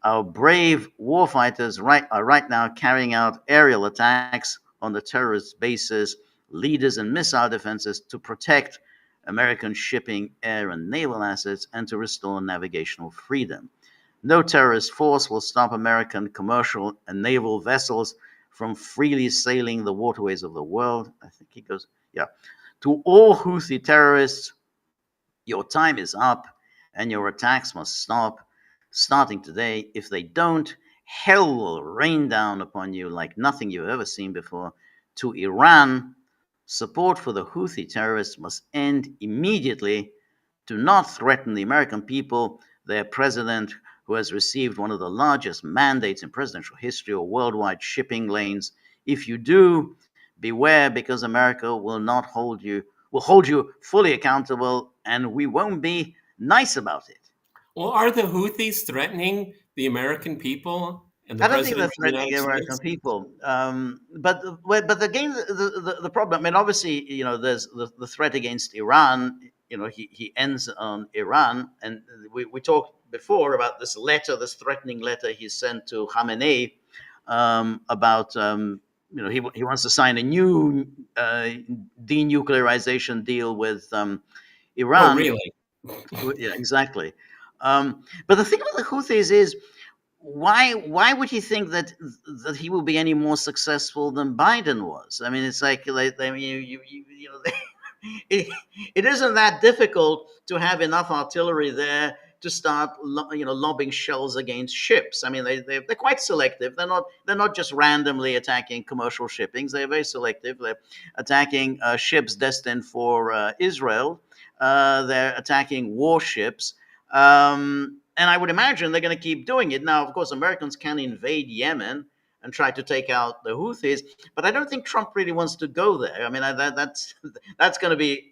Our brave warfighters are right now carrying out aerial attacks on the terrorist bases, leaders, and missile defenses to protect American shipping, air, and naval assets and to restore navigational freedom. No terrorist force will stop American commercial and naval vessels from freely sailing the waterways of the world. I think he goes, yeah. To all Houthi terrorists, your time is up and your attacks must stop, starting today. If they don't, hell will rain down upon you like nothing you've ever seen before. To Iran, support for the Houthi terrorists must end immediately. Do not threaten the American people, their president, who has received one of the largest mandates in presidential history or worldwide shipping lanes. If you do, beware, because America will hold you fully accountable, and we won't be nice about it. Well, are the Houthis threatening the American people and the I don't think they're president of the threatening the United American States? people. But again, the problem, and obviously, there's the threat against Iran. He ends on Iran, and we talked before about this threatening letter he sent to Khamenei about he wants to sign a new denuclearization deal with Iran. Oh, really? Yeah, exactly. But the thing with the Houthis is, why would he think that he will be any more successful than Biden was? I mean, it's like it isn't that difficult to have enough artillery there to start lobbing shells against ships. I mean, they're quite selective. They're not just randomly attacking commercial shippings. They're very selective. They're attacking ships destined for Israel. They're attacking warships. And I would imagine they're going to keep doing it. Now, of course, Americans can invade Yemen and try to take out the Houthis, but I don't think Trump really wants to go there. I mean, that's going to be,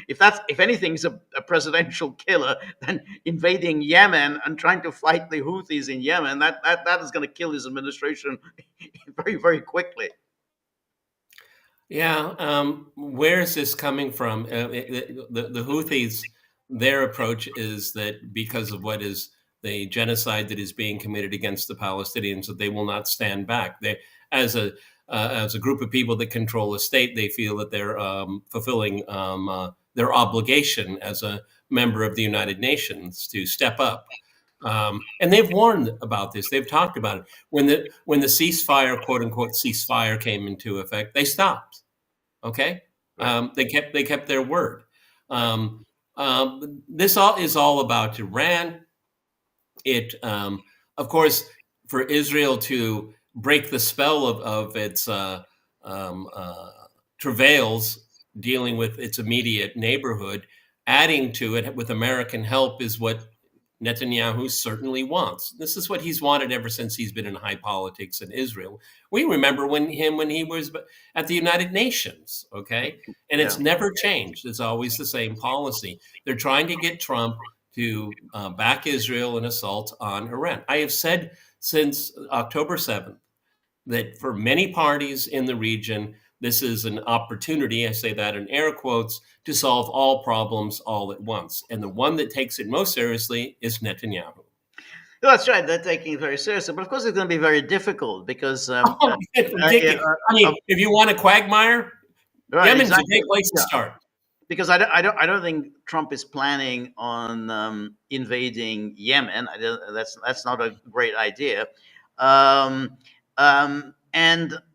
if anything's a presidential killer, then invading Yemen and trying to fight the Houthis in Yemen, that is going to kill his administration very, very quickly. Yeah. Where is this coming from? The Houthis, their approach is that because of what is the genocide that is being committed against the Palestinians, that they will not stand back. They, as a group of people that control a state, they feel that they're fulfilling their obligation as a member of the United Nations to step up. And they've warned about this. They've talked about it. When the ceasefire, quote unquote, ceasefire came into effect, they stopped. Okay, they kept their word. This is all about Iran. It, of course, for Israel to break the spell of its travails dealing with its immediate neighborhood, adding to it with American help is what Netanyahu certainly wants. This is what he's wanted ever since he's been in high politics in Israel. We remember when he was at the United Nations, okay? And it's never changed. It's always the same policy. They're trying to get Trump to back Israel in assault on Iran. I have said since October 7th that for many parties in the region, this is an opportunity, I say that in air quotes, to solve all problems all at once. And the one that takes it most seriously is Netanyahu. That's right. They're taking it very seriously, but of course it's going to be very difficult because Ridiculous. I mean, if you want a quagmire, right, Yemen's exactly. a great place to start. Because I don't think Trump is planning on invading Yemen. That's not a great idea. And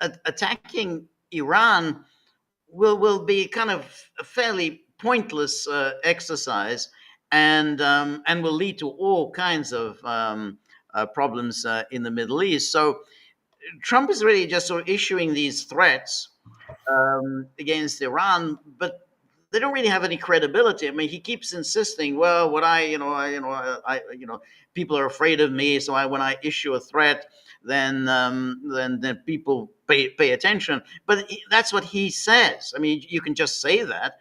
attacking Iran will be kind of a fairly pointless exercise, and will lead to all kinds of problems in the Middle East. So Trump is really just sort of issuing these threats against Iran, but they don't really have any credibility. I mean, he keeps insisting, well, what people are afraid of me, so when I issue a threat, then people pay attention. But that's what he says. I mean, you can just say that,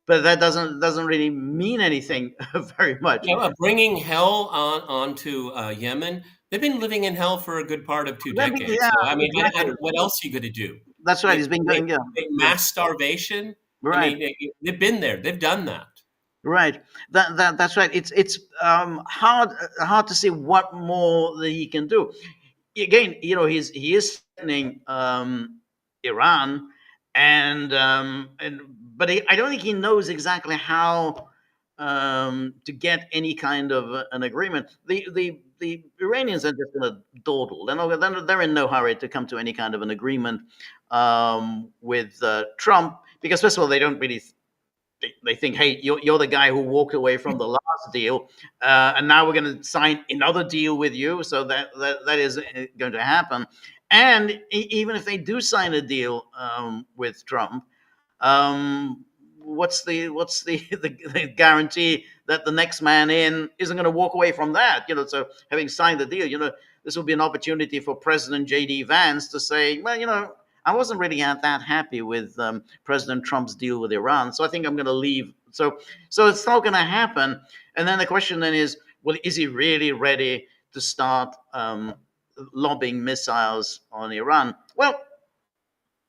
but that doesn't really mean anything very much. Bringing hell onto Yemen, they've been living in hell for a good part of 2 decades. Yeah, so, I mean, exactly. what else are you going to do? That's right. He's been going mass starvation. Right. I mean, they've been there. They've done that. Right. That's right. It's hard to see what more that he can do. Again, he is threatening Iran, but I don't think he knows exactly how to get any kind of an agreement. The Iranians are just going to dawdle. They're in no hurry to come to any kind of an agreement with Trump, because first of all, they don't really. They think, hey, you're the guy who walked away from the last deal, and now we're going to sign another deal with you. So that is going to happen. And even if they do sign a deal with Trump, what's the guarantee that the next man in isn't going to walk away from that? So having signed the deal, this will be an opportunity for President J.D. Vance to say, well, I wasn't really that happy with President Trump's deal with Iran, so I think I'm going to leave. So it's not going to happen. And then the question then is, well, is he really ready to start lobbing missiles on Iran? Well,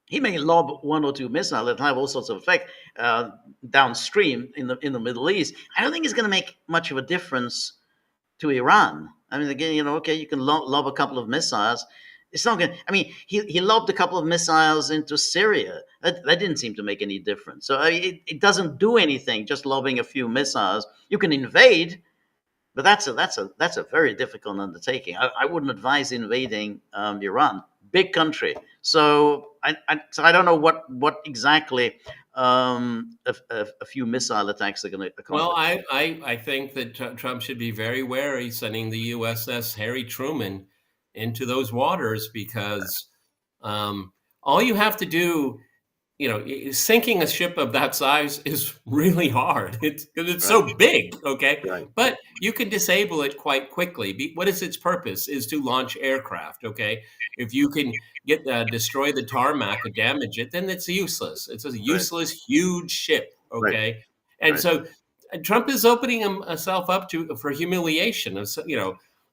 he may lob one or two missiles that have all sorts of effect downstream in the Middle East. I don't think it's going to make much of a difference to Iran. I mean, again, okay, you can lob a couple of missiles. It's not going to, I mean, he lobbed a couple of missiles into Syria. That didn't seem to make any difference. So it doesn't do anything, just lobbing a few missiles. You can invade, but that's a very difficult undertaking. I wouldn't advise invading Iran, big country. So I don't know what exactly a few missile attacks are going to accomplish. Well, I think that Trump should be very wary sending the USS Harry Truman into those waters, because all you have to do, sinking a ship of that size is really hard. It's so big, okay? Right. But you can disable it quite quickly. What is its purpose? Is to launch aircraft, okay? If you can destroy the tarmac or damage it, then it's useless. It's a useless, huge ship, okay? Right. And so Trump is opening himself up for humiliation.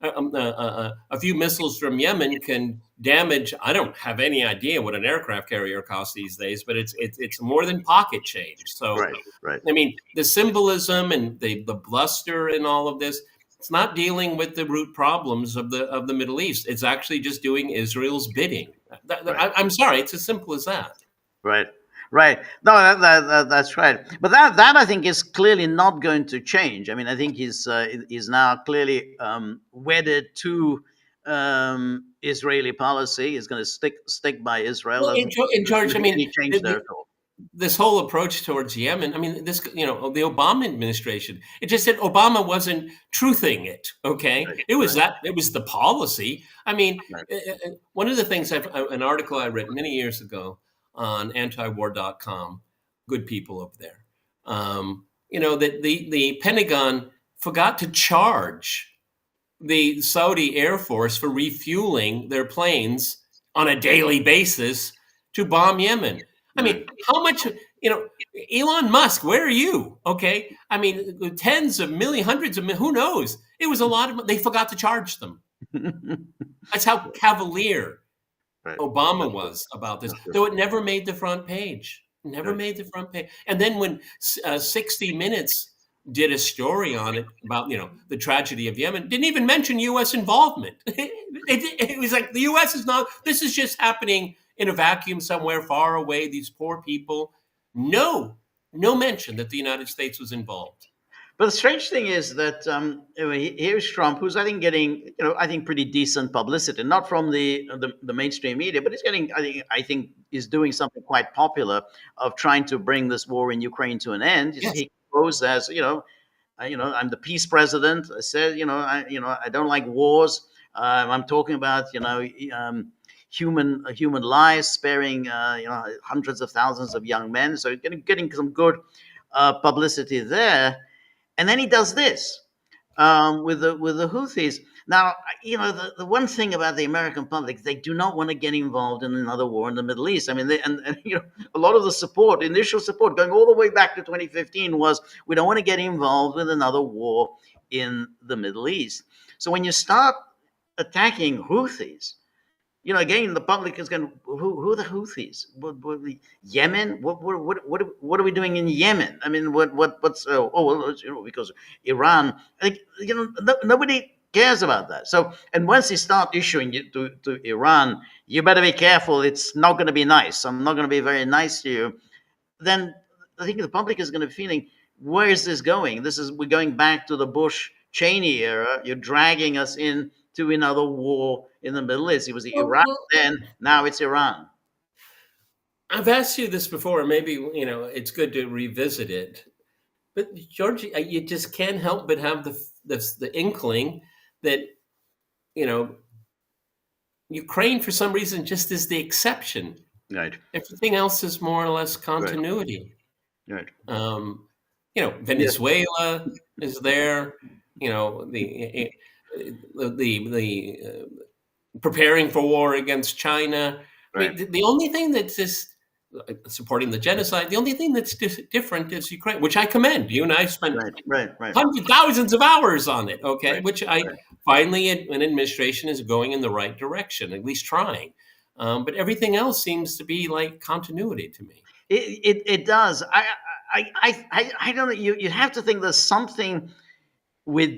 A few missiles from Yemen can damage. I don't have any idea what an aircraft carrier costs these days, but it's more than pocket change. So, right. I mean, the symbolism and the bluster in all of this, it's not dealing with the root problems of the Middle East. It's actually just doing Israel's bidding. I'm sorry, it's as simple as that. Right. No, that's right. But that I think is clearly not going to change. I mean, I think he's now clearly wedded to Israeli policy. He's going to stick by Israel. Well, in George, I mean, this whole approach towards Yemen, I mean, the Obama administration, it just said Obama wasn't truthing it. Okay, it was the policy. I mean, one of the things an article I read many years ago on antiwar.com, good people over there, that the Pentagon forgot to charge the Saudi Air Force for refueling their planes on a daily basis to bomb Yemen. I mean, how much Elon Musk, where are you? Okay. I mean, tens of millions, hundreds of millions, who knows? It was a lot of, they forgot to charge them. That's how cavalier Obama was about this. Though it never made the front page. Never made the front page. And then when 60 Minutes did a story on it about, the tragedy of Yemen, didn't even mention U.S. involvement. It was like the U.S. is not, this is just happening in a vacuum somewhere far away, these poor people. No mention that the United States was involved. But the strange thing is that here's Trump, who's I think getting pretty decent publicity, not from the mainstream media, but he's getting I think is doing something quite popular of trying to bring this war in Ukraine to an end. Yes. He goes as I'm the peace president. I said I don't like wars. I'm talking about human lives, sparing hundreds of thousands of young men. So getting some good publicity there. And then he does this with the Houthis. Now, the one thing about the American public, they do not want to get involved in another war in the Middle East. I mean, a lot of the support, initial support, going all the way back to 2015, was we don't want to get involved with another war in the Middle East. So when you start attacking Houthis, again, the public is going, who are the Houthis? Yemen? What are we doing in Yemen? I mean, what's because Iran. Nobody cares about that. So, and once you start issuing it to Iran, you better be careful. It's not going to be nice. I'm not going to be very nice to you. Then I think the public is going to be feeling, where is this going? We're going back to the Bush-Cheney era. You're dragging us in to another war in the Middle East. It was Iraq then, now it's Iran. I've asked you this before, maybe, it's good to revisit it. But George, you just can't help but have the inkling that, Ukraine, for some reason, just is the exception. Right. Everything else is more or less continuity. Right. Venezuela is there, the preparing for war against China. Right. I mean, the only thing that's just supporting the genocide, the only thing that's different is Ukraine, which I commend. You and I spent hundreds, thousands of hours on it, which finally an administration is going in the right direction, at least trying. But everything else seems to be like continuity to me. It does. I don't know. You have to think there's something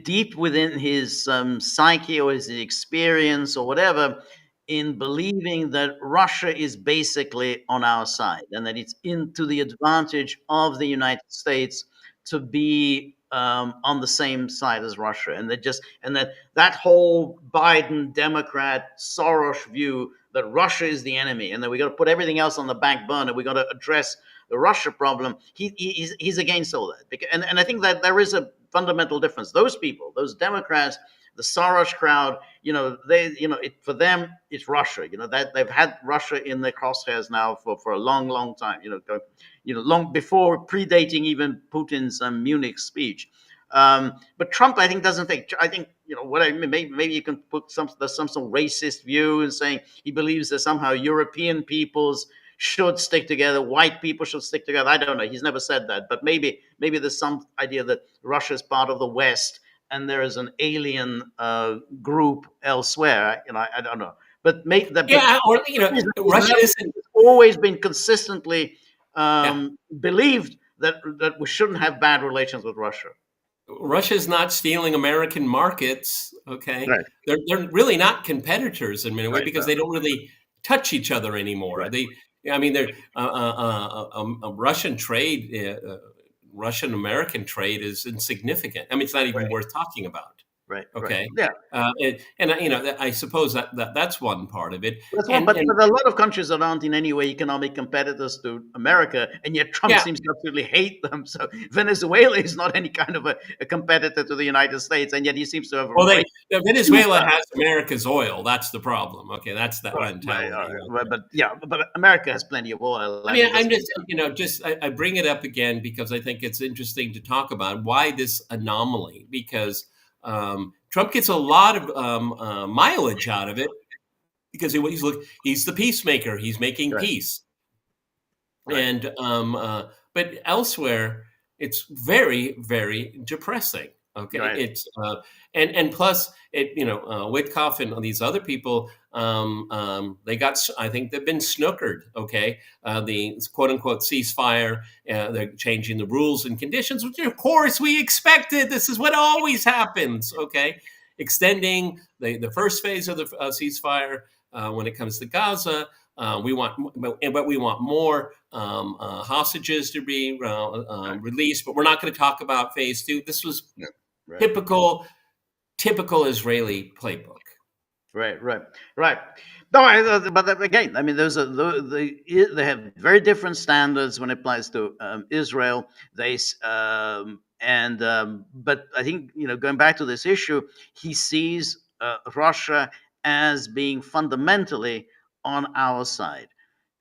deep within his psyche or his experience or whatever, in believing that Russia is basically on our side and that it's to the advantage of the United States to be on the same side as Russia, and that whole Biden Democrat Soros view that Russia is the enemy and that we got to put everything else on the back burner. We got to address the Russia problem. He's against all that, and I think that there is a fundamental difference. Those people, those Democrats, the Soros crowd, for them it's Russia. That they've had Russia in their crosshairs now for a long time. Long before predating even Putin's Munich speech. But Trump, I think, doesn't think. I think maybe you can put there's some racist view in saying he believes that somehow European peoples should stick together, white people should stick together. I don't know. He's never said that, but maybe there's some idea that Russia is part of the West and there is an alien group elsewhere. I don't know. But Russia has always been consistently believed that we shouldn't have bad relations with Russia. Russia's not stealing American markets. Okay, right. They're really not competitors in many ways because they don't really touch each other anymore. Right. They're Russian trade, Russian American trade is insignificant. I mean, it's not even worth talking about. Right. Okay. Right. Yeah. I suppose that's one part of it. But there are a lot of countries that aren't in any way economic competitors to America, and yet Trump seems to absolutely hate them. So Venezuela is not any kind of a competitor to the United States, and yet he seems to have. Well, Venezuela has America's oil. That's the problem. Okay, that's that mentality. But America has plenty of oil. I mean, I'm just I bring it up again because I think it's interesting to talk about why this anomaly, because Trump gets a lot of mileage out of it because he's the peacemaker. He's making peace. Right. And but elsewhere, it's very, very depressing. Okay, Right. it's and plus it, Witkoff and these other people, they got, I think they've been snookered. Okay, the quote unquote ceasefire, they're changing the rules and conditions, which of course we expected. This is what always happens. Okay, extending the first phase of the ceasefire when it comes to Gaza. We want, but we want more hostages to be released. But we're not going to talk about phase 2. This was Right. typical Israeli playbook. Right. No, but again, I mean, they have very different standards when it applies to Israel. But I think going back to this issue, he sees Russia as being fundamentally on our side.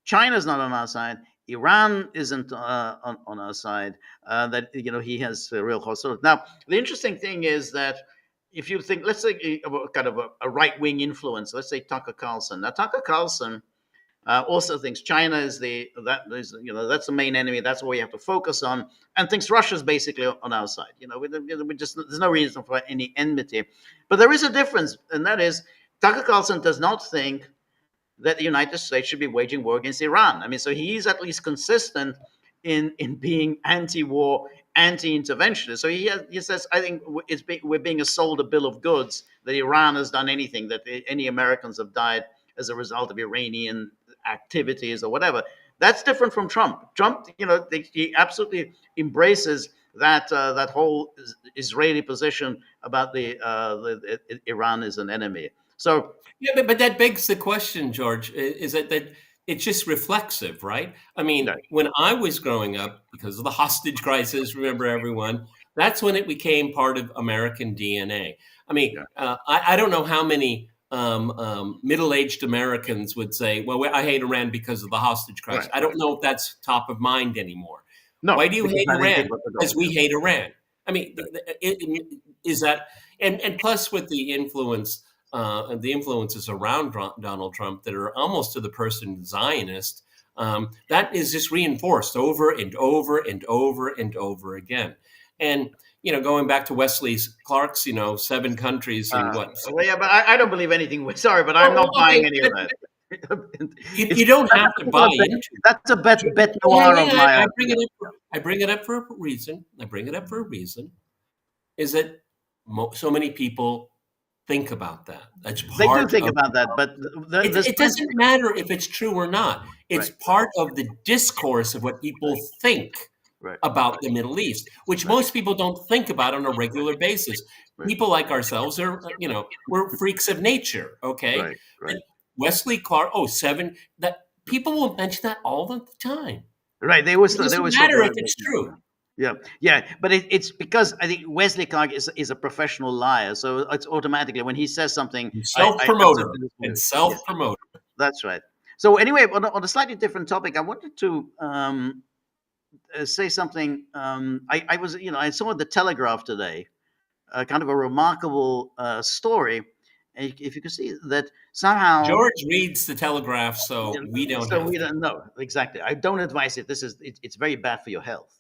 China's not on our side. Iran isn't on our side. That he has a real hostility. Now, the interesting thing is that if you think, let's say, kind of a right-wing influence, let's say Tucker Carlson. Now, Tucker Carlson also thinks China is that's the main enemy. That's what we have to focus on, and thinks Russia's basically on our side. We just, there's no reason for any enmity. But there is a difference, and that is Tucker Carlson does not think that the United States should be waging war against Iran. I mean, so he's at least consistent in being anti-war, anti-interventionist. So he says, I think we're being sold a bill of goods that Iran has done anything, that any Americans have died as a result of Iranian activities or whatever. That's different from Trump. Trump, he absolutely embraces that whole Israeli position about the Iran is an enemy. So yeah, but that begs the question, George, is that it's just reflexive, right? I mean, when I was growing up, because of the hostage crisis, remember everyone, that's when it became part of American DNA. I mean, I don't know how many middle-aged Americans would say, well, I hate Iran because of the hostage crisis. Right. I don't know if that's top of mind anymore. No, why do you hate Iran? Because we hate Iran. I mean, is that, and plus with the influence, and the influences around Donald Trump that are almost to the person Zionist, that is just reinforced over and over and over and over again. And, going back to Wesley Clark's, 7 countries and what? Well, yeah, but I don't believe anything. Sorry, but I'm not buying any of that. You don't have to buy into it. That's a bet noir of my. I bring it up for a reason. Is that so many people think about that. That's part they do think about that, but it doesn't matter if it's true or not. It's part of the discourse of what people think about the Middle East, which most people don't think about on a regular basis. People like ourselves are, we're freaks of nature. Okay. Right. Wesley Clark, 7. That people will mention that all the time. Right. It doesn't matter if it's true. Yeah, but it's because I think Wesley Clark is a professional liar, so it's automatically when he says something, self-promoter. That's right. So anyway, on a slightly different topic, I wanted to say something. I saw the Telegraph today, kind of a remarkable story. If you can see that somehow George reads the Telegraph, so we don't. So we don't know exactly. I don't advise it. It's very bad for your health.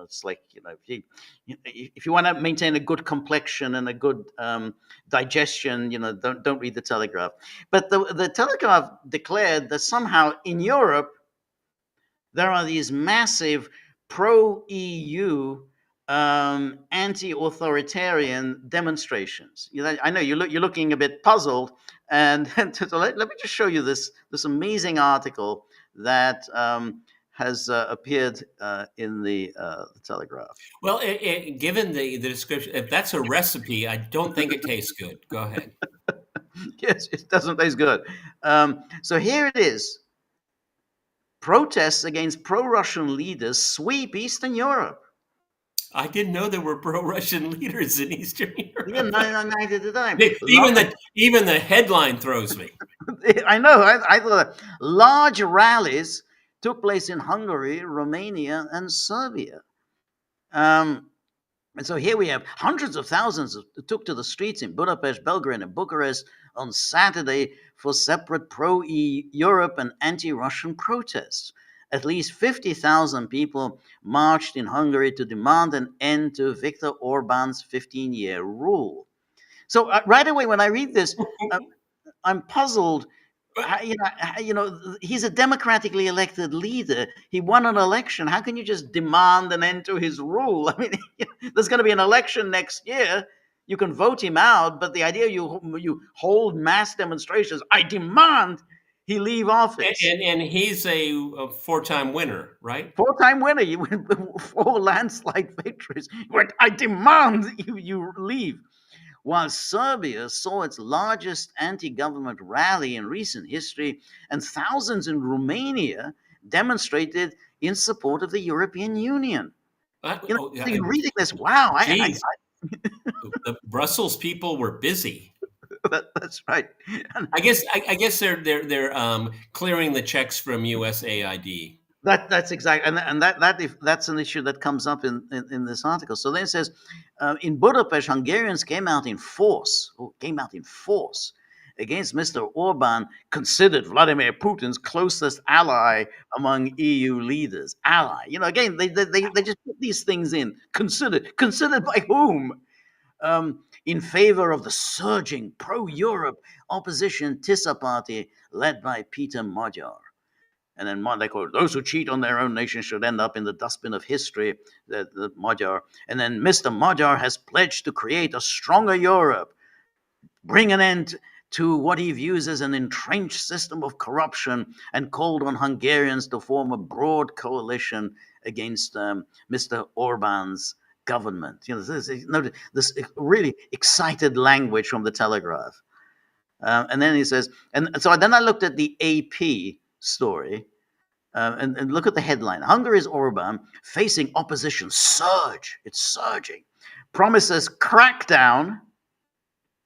It's like if you want to maintain a good complexion and a good digestion, don't read the Telegraph. But the Telegraph declared that somehow in Europe there are these massive pro-EU anti-authoritarian demonstrations. I know you're looking a bit puzzled, and so let me just show you this amazing article that has appeared in the Telegraph. Well, given the description, if that's a recipe, I don't think it tastes good. Go ahead. Yes, it doesn't taste good. So here it is. Protests against pro-Russian leaders sweep Eastern Europe. I didn't know there were pro-Russian leaders in Eastern Europe. Yeah, neither did I. Even the headline throws me. I know. I thought large rallies took place in Hungary, Romania, and Serbia. And so here we have hundreds of thousands took to the streets in Budapest, Belgrade, and Bucharest on Saturday for separate pro-Europe and anti-Russian protests. at least 50,000 people marched in Hungary to demand an end to Viktor Orban's 15-year rule. So right away, when I read this, I'm puzzled. He's a democratically elected leader. He won an election. How can you just demand an end to his rule? I mean, there's going to be an election next year. You can vote him out, but the idea you hold mass demonstrations, I demand he leave office. And he's a four-time winner, right? Four-time winner. You win 4 landslide victories. I demand you leave. While Serbia saw its largest anti-government rally in recent history, and thousands in Romania demonstrated in support of the European Union. You're reading this, wow. The Brussels people were busy. That's right. I guess they're clearing the checks from USAID. That's exactly, and that's an issue that comes up in this article. So then it says, in Budapest, Hungarians came out in force against Mr. Orban, considered Vladimir Putin's closest ally among EU leaders. Ally, again, they just put these things in. Considered by whom? In favor of the surging pro-Europe opposition Tisza party led by Peter Magyar. And then they call it, those who cheat on their own nation should end up in the dustbin of history, the Magyar. And then Mr. Magyar has pledged to create a stronger Europe, bring an end to what he views as an entrenched system of corruption, and called on Hungarians to form a broad coalition against Mr. Orban's government. This really excited language from the Telegraph. And then he says, and so then I looked at the AP story, and look at the headline. Hungary's Orban facing opposition surge. It's surging. Promises crackdown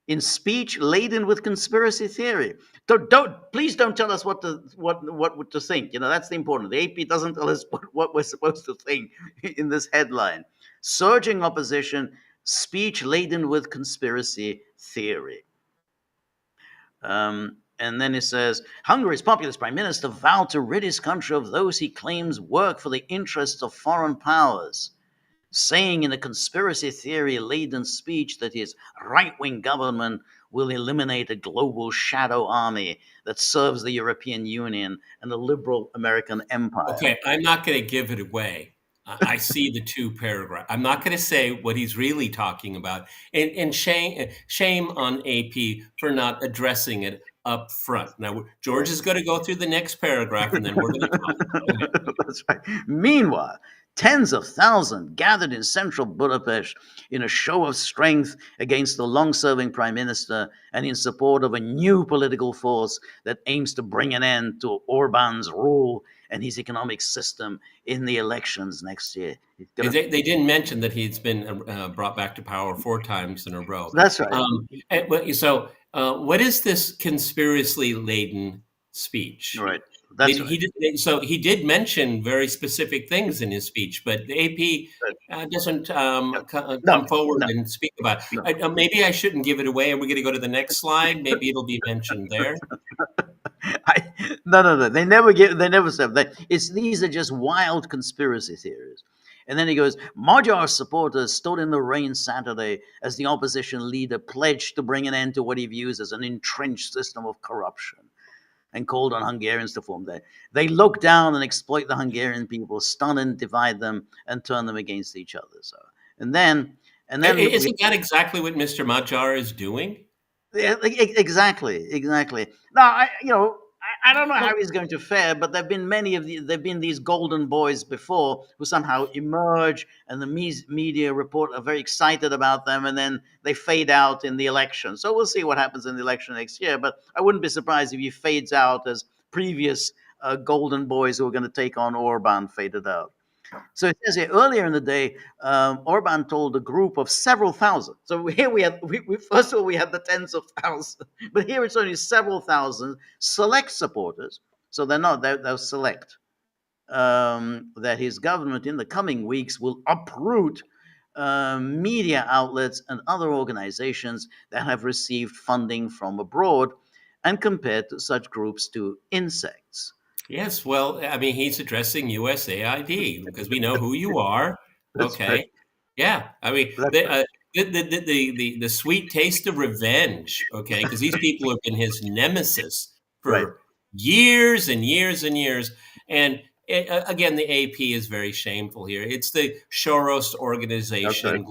in speech laden with conspiracy theory. Please don't tell us what to think. That's the important. The AP doesn't tell us what we're supposed to think in this headline. Surging opposition, speech laden with conspiracy theory. And then it says, Hungary's populist prime minister vowed to rid his country of those he claims work for the interests of foreign powers, saying in a conspiracy theory-laden speech that his right-wing government will eliminate a global shadow army that serves the European Union and the liberal American empire. Okay, I'm not going to give it away. I see the 2 paragraphs. I'm not going to say what he's really talking about. And shame on AP for not addressing it up front. Now, George is going to go through the next paragraph, and then we're going to talk about it. That's right. Meanwhile, tens of thousands gathered in central Budapest in a show of strength against the long-serving prime minister and in support of a new political force that aims to bring an end to Orban's rule and his economic system in the elections next year. They didn't mention that he's been brought back to power 4 times in a row. That's right. So what is this conspiracy-laden speech? Right. So he did mention very specific things in his speech, but the AP doesn't come forward and speak about it. Maybe I shouldn't give it away, and we're going to go to the next slide. Maybe it'll be mentioned there. No. They never said that. These are just wild conspiracy theories. And then he goes, Magyar supporters stood in the rain Saturday as the opposition leader pledged to bring an end to what he views as an entrenched system of corruption, and called on Hungarians to form that. They look down and exploit the Hungarian people, stun and divide them, and turn them against each other. So, and then isn't that exactly what Mr. Magyar is doing? Yeah, exactly. Now, I don't know how he's going to fare, but there've been these golden boys before who somehow emerge, and the media report are very excited about them, and then they fade out in the election. So we'll see what happens in the election next year. But I wouldn't be surprised if he fades out as previous golden boys who are going to take on Orban faded out. So it says here, earlier in the day, Orban told a group of several thousand. So here first of all, we had the tens of thousands, but here it's only several thousand select supporters. So they're select. That his government in the coming weeks will uproot media outlets and other organizations that have received funding from abroad, and compared such groups to insects. Yes, well, I mean, he's addressing USAID because we know who you are. That's right. Okay, yeah, I mean, That's right. the sweet taste of revenge. Okay, because these people have been his nemesis Right. for years and years and years. And again, the AP is very shameful here. It's the Soros That's right. organization,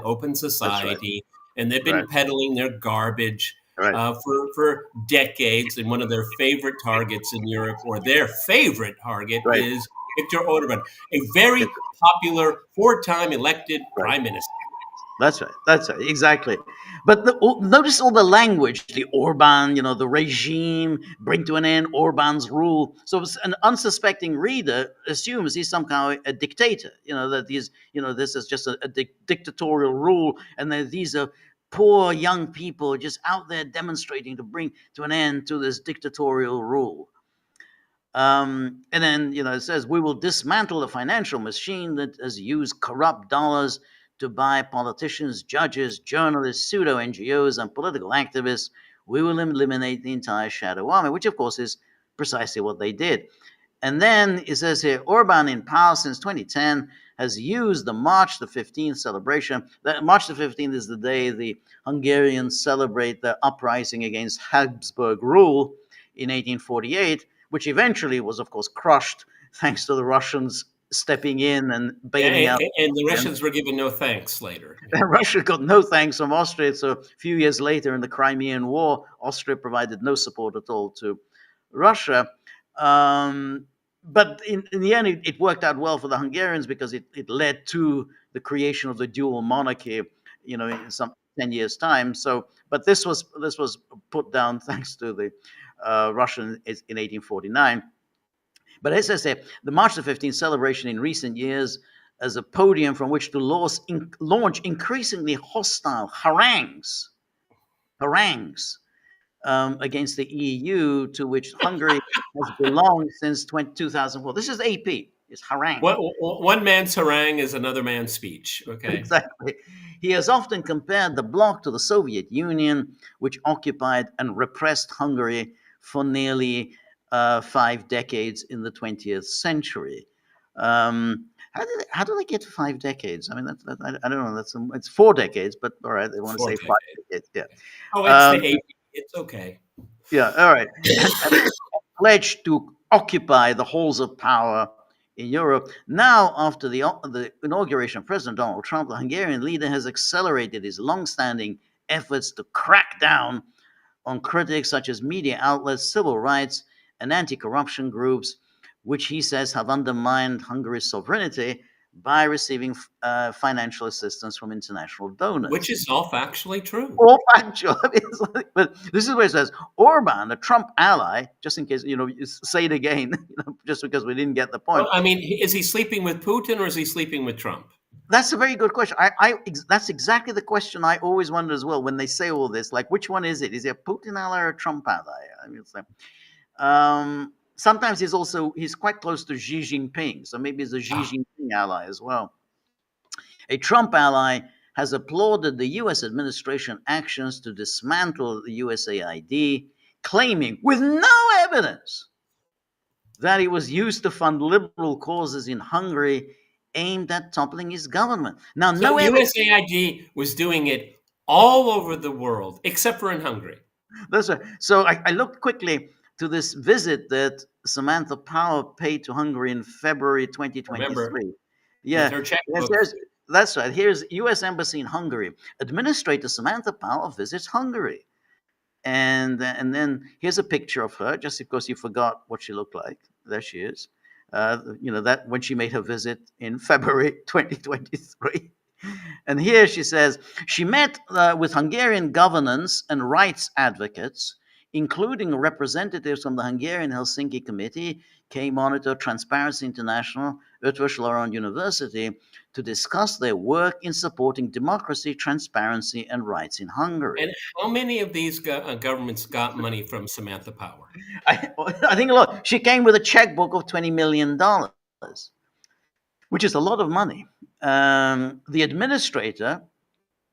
Open That's right. Society, and they've Right. been peddling their garbage Right. for decades, and one of their favorite targets in Europe, or their favorite target, Right. is Viktor Orban, a very popular 4-time elected prime minister. That's right. That's right. Exactly. But notice all the language, the Orban, the regime, bring to an end Orban's rule. So an unsuspecting reader assumes he's somehow a dictator, that he's, this is just a dictatorial rule. And that these are poor young people just out there demonstrating to bring to an end to this dictatorial rule. And then, it says, we will dismantle the financial machine that has used corrupt dollars to buy politicians, judges, journalists, pseudo NGOs, and political activists. We will eliminate the entire shadow army, which, of course, is precisely what they did. And then it says here, Orban, in power since 2010, has used the March the 15th celebration. March the 15th is the day the Hungarians celebrate the uprising against Habsburg rule in 1848, which eventually was, of course, crushed thanks to the Russians stepping in and bailing out. And the Russians were given no thanks later. Russia got no thanks from Austria. So a few years later in the Crimean War, Austria provided no support at all to Russia. But in the end, it worked out well for the Hungarians because it led to the creation of the dual monarchy, in some 10 years' time. So, but this was put down thanks to the Russians in 1849. But as I say, the March the 15th celebration in recent years as a podium from which to launch increasingly hostile harangues against the EU, to which Hungary has belonged since 2004. This is AP. It's harangue. One man's harangue is another man's speech. Okay. Exactly. He has often compared the bloc to the Soviet Union, which occupied and repressed Hungary for nearly 5 decades in the 20th century. How do they get to 5 decades? I mean, I don't know. It's 4 decades, but all right, they want to say 5 decades. Yeah. Oh, it's the 80. It's okay. Yeah. All right. And pledged to occupy the halls of power in Europe. Now, after the inauguration of President Donald Trump, the Hungarian leader has accelerated his long-standing efforts to crack down on critics such as media outlets, civil rights, and anti-corruption groups, which he says have undermined Hungary's sovereignty by receiving financial assistance from international donors. Which is all factually true. All factual. But this is where it says, Orban, a Trump ally, just in case, say it again, just because we didn't get the point. Well, I mean, is he sleeping with Putin or is he sleeping with Trump? That's a very good question. That's exactly the question I always wonder as well when they say all this. Like, which one is it? Is he a Putin ally or a Trump ally? I mean, it's like, sometimes he's quite close to Xi Jinping, so maybe he's a Xi Jinping ally as well. A Trump ally has applauded the U.S. administration actions to dismantle the USAID, claiming with no evidence that it was used to fund liberal causes in Hungary aimed at toppling his government. Now, so USAID was doing it all over the world, except for in Hungary. That's right. So I looked quickly to this visit that Samantha Power paid to Hungary in February 2023. Remember, yeah, that's right. Here's U.S. Embassy in Hungary. Administrator Samantha Power visits Hungary. And then here's a picture of her, just because you forgot what she looked like. There she is. That when she made her visit in February 2023. And here she says, she met with Hungarian governance and rights advocates, including representatives from the Hungarian Helsinki Committee, K-Monitor, Transparency International, Eötvös Loránd University, to discuss their work in supporting democracy, transparency, and rights in Hungary. And how many of these governments got money from Samantha Power? I think a lot. She came with a checkbook of $20 million, which is a lot of money. The administrator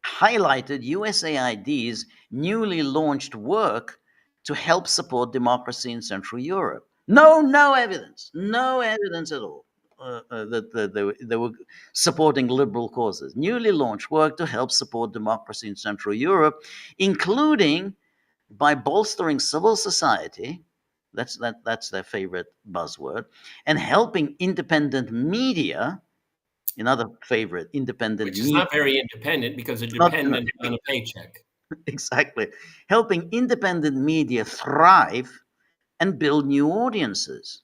highlighted USAID's newly launched work to help support democracy in Central Europe. No evidence. No evidence at all that they were supporting liberal causes. Newly launched work to help support democracy in Central Europe, including by bolstering civil society. That's their favorite buzzword, and helping independent media. Another favorite, independent Which is media. not very independent because they're Not dependent on a paycheck. exactly, helping independent media thrive and build new audiences.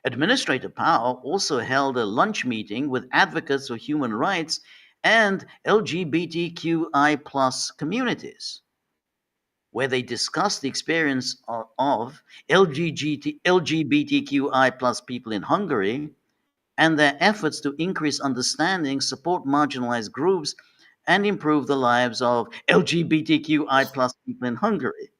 Administrator Powell also held a lunch meeting with advocates of human rights and LGBTQI plus communities, where they discussed the experience of LGBTQI plus people in Hungary and their efforts to increase understanding, support marginalized groups, and improve the lives of LGBTQI plus people in Hungary.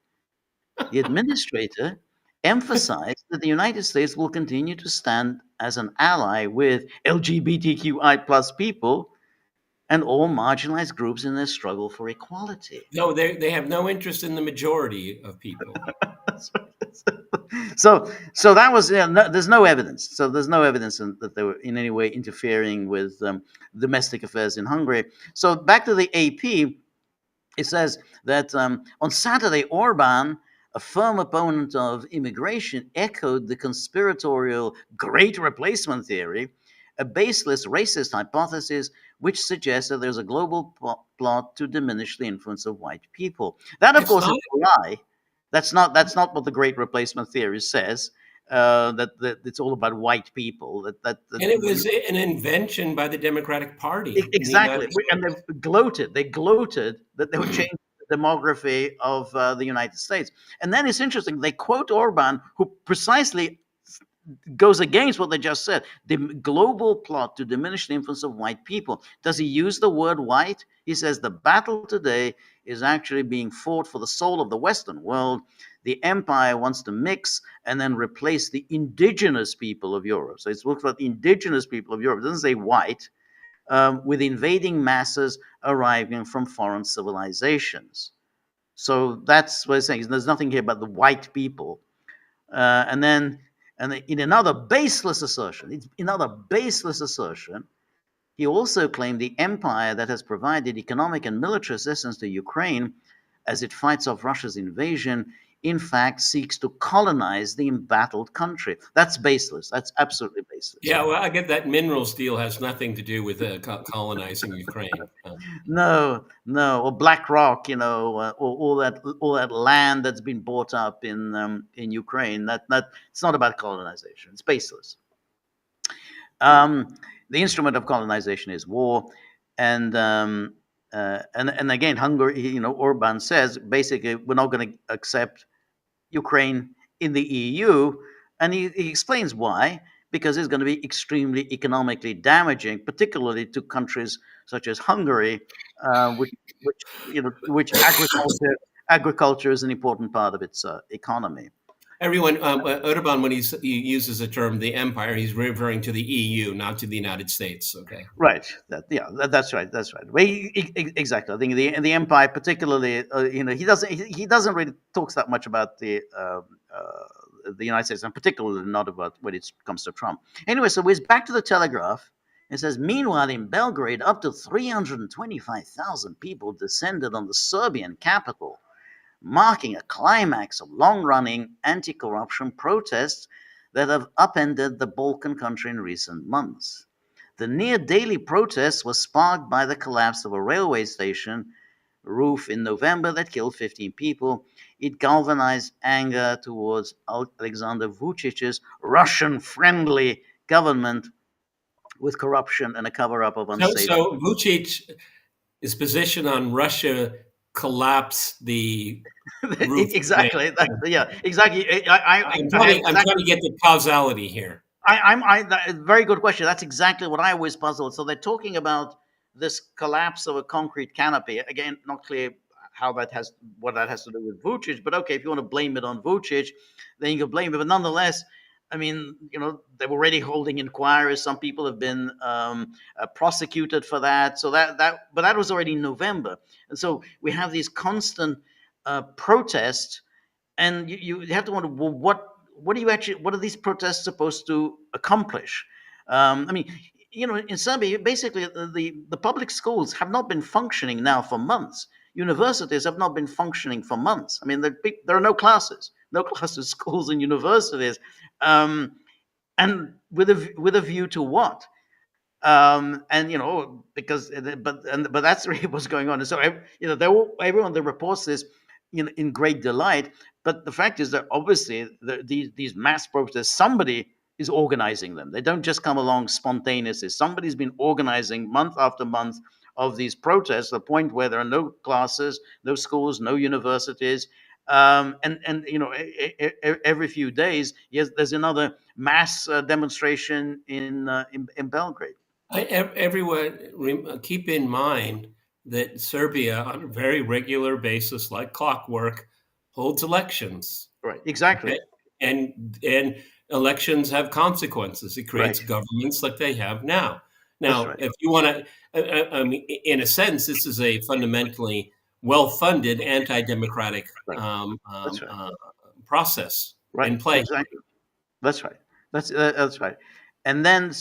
The administrator emphasized that the United States will continue to stand as an ally with LGBTQI plus people and all marginalized groups in their struggle for equality. No, they have no interest in the majority of people. So that was there's no evidence. So there's no evidence that they were in any way interfering with domestic affairs in Hungary. So back to the AP, it says that on Saturday, Orban, a firm opponent of immigration, echoed the conspiratorial Great Replacement theory, a baseless racist hypothesis which suggests that there's a global plot to diminish the influence of white people. That, of It's course, not- is a lie. That's not what the Great Replacement theory says. That it's all about white people. That And it was an invention by the Democratic Party. exactly, and they gloated that they would change the demography of the United States. And then it's interesting. They quote Orban, who precisely goes against what they just said. The global plot to diminish the influence of white people. Does he use the word white? He says the battle today is actually being fought for the soul of the Western world. The empire wants to mix and then replace the indigenous people of Europe. So it's looks about the indigenous people of Europe. It doesn't say white. With invading masses arriving from foreign civilizations. So that's what I'm saying. There's nothing here about the white people. And then in another baseless assertion, he also claimed the empire that has provided economic and military assistance to Ukraine as it fights off Russia's invasion, in fact, seeks to colonize the embattled country. That's baseless. That's absolutely baseless. Yeah, well, I get that minerals deal has nothing to do with colonizing Ukraine. No, or BlackRock, or all that land that's been bought up in Ukraine. That it's not about colonization. It's baseless. The instrument of colonization is war, and again, Hungary. Orban says basically we're not going to accept Ukraine in the EU, and he explains why. Because it's going to be extremely economically damaging, particularly to countries such as Hungary, which agriculture is an important part of its economy. Everyone, Orban, when he uses the term "the empire," he's referring to the EU, not to the United States. Okay. Right. That's right. That's right. Well, exactly. I think the empire, particularly, he doesn't really talks that much about the United States, and particularly not about when it comes to Trump. Anyway, so we're back to the Telegraph. It says, meanwhile, in Belgrade, up to 325,000 people descended on the Serbian capital, marking a climax of long-running anti-corruption protests that have upended the Balkan country in recent months. The near-daily protests were sparked by the collapse of a railway station roof in November that killed 15 people. It galvanized anger towards Alexander Vucic's Russian-friendly government with corruption and a cover-up of unsafe. So Vucic's position on Russia collapsed the roof. Exactly. Exactly. I'm trying to get the causality here. Very good question. That's exactly what I was puzzled. So they're talking about this collapse of a concrete canopy. Again, not clear what that has to do with Vucic, but okay, if you want to blame it on Vucic, then you can blame it. But nonetheless, I mean, they were already holding inquiries. Some people have been prosecuted for that. So but that was already in November, and so we have these constant protests, and you have to wonder, well, what are these protests supposed to accomplish? I mean, in Serbia, basically the public schools have not been functioning now for months. Universities have not been functioning for months. I mean, there are no classes, schools and universities, and with a view to what? And because but that's really what's going on. And so everyone that reports this in great delight, but the fact is that obviously these mass protests, somebody is organizing them. They don't just come along spontaneously. Somebody's been organizing month after month of these protests, to the point where there are no classes, no schools, no universities, and every few days, yes, there's another mass demonstration in Belgrade. Everyone, keep in mind that Serbia, on a very regular basis, like clockwork, holds elections. Right, exactly. Okay? And elections have consequences. It creates governments like they have now. Now, if you want to, I mean, in a sense, this is a fundamentally well-funded anti-democratic process in play. Exactly. That's right. That's right. And then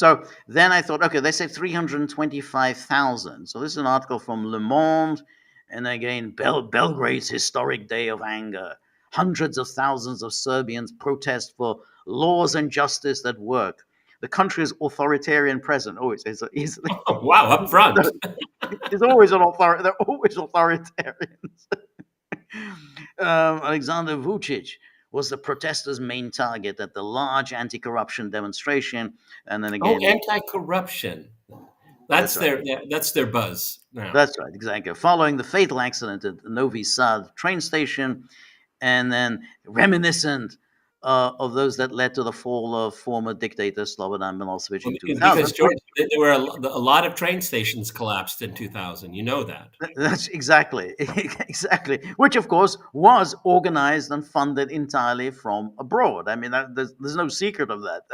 I thought, okay, they say 325,000. So this is an article from Le Monde, and again, Belgrade's historic day of anger. Hundreds of thousands of Serbians protest for laws and justice that work. The country's authoritarian president always is. Wow, up front. He's always an author. They're always authoritarians. Alexander Vucic was the protesters' main target at the large anti-corruption demonstration, and then again, anti-corruption. That's their buzz now. That's right, exactly. Following the fatal accident at Novi Sad train station, and then reminiscent of those that led to the fall of former dictator Slobodan Milosevic in 2000. Because, George, there were a lot of train stations collapsed in 2000. You know that. That's exactly. Which, of course, was organized and funded entirely from abroad. I mean, there's no secret of that.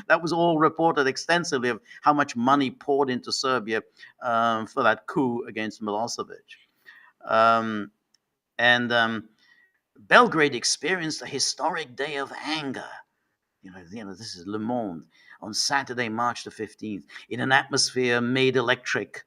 That was all reported extensively, of how much money poured into Serbia for that coup against Milosevic. Belgrade experienced a historic day of anger. This is Le Monde on Saturday, March the 15th, in an atmosphere made electric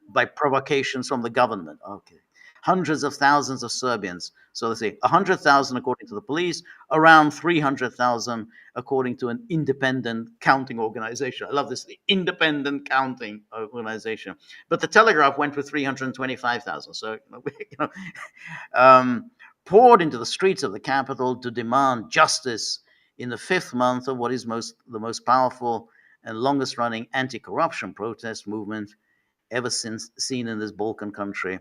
by provocations from the government. Okay. Hundreds of thousands of Serbians. So let's say 100,000 according to the police, around 300,000 according to an independent counting organization. I love this, the independent counting organization. But the Telegraph went with 325,000. So, poured into the streets of the capital to demand justice in the fifth month of what is the most powerful and longest running anti-corruption protest movement ever since seen in this Balkan country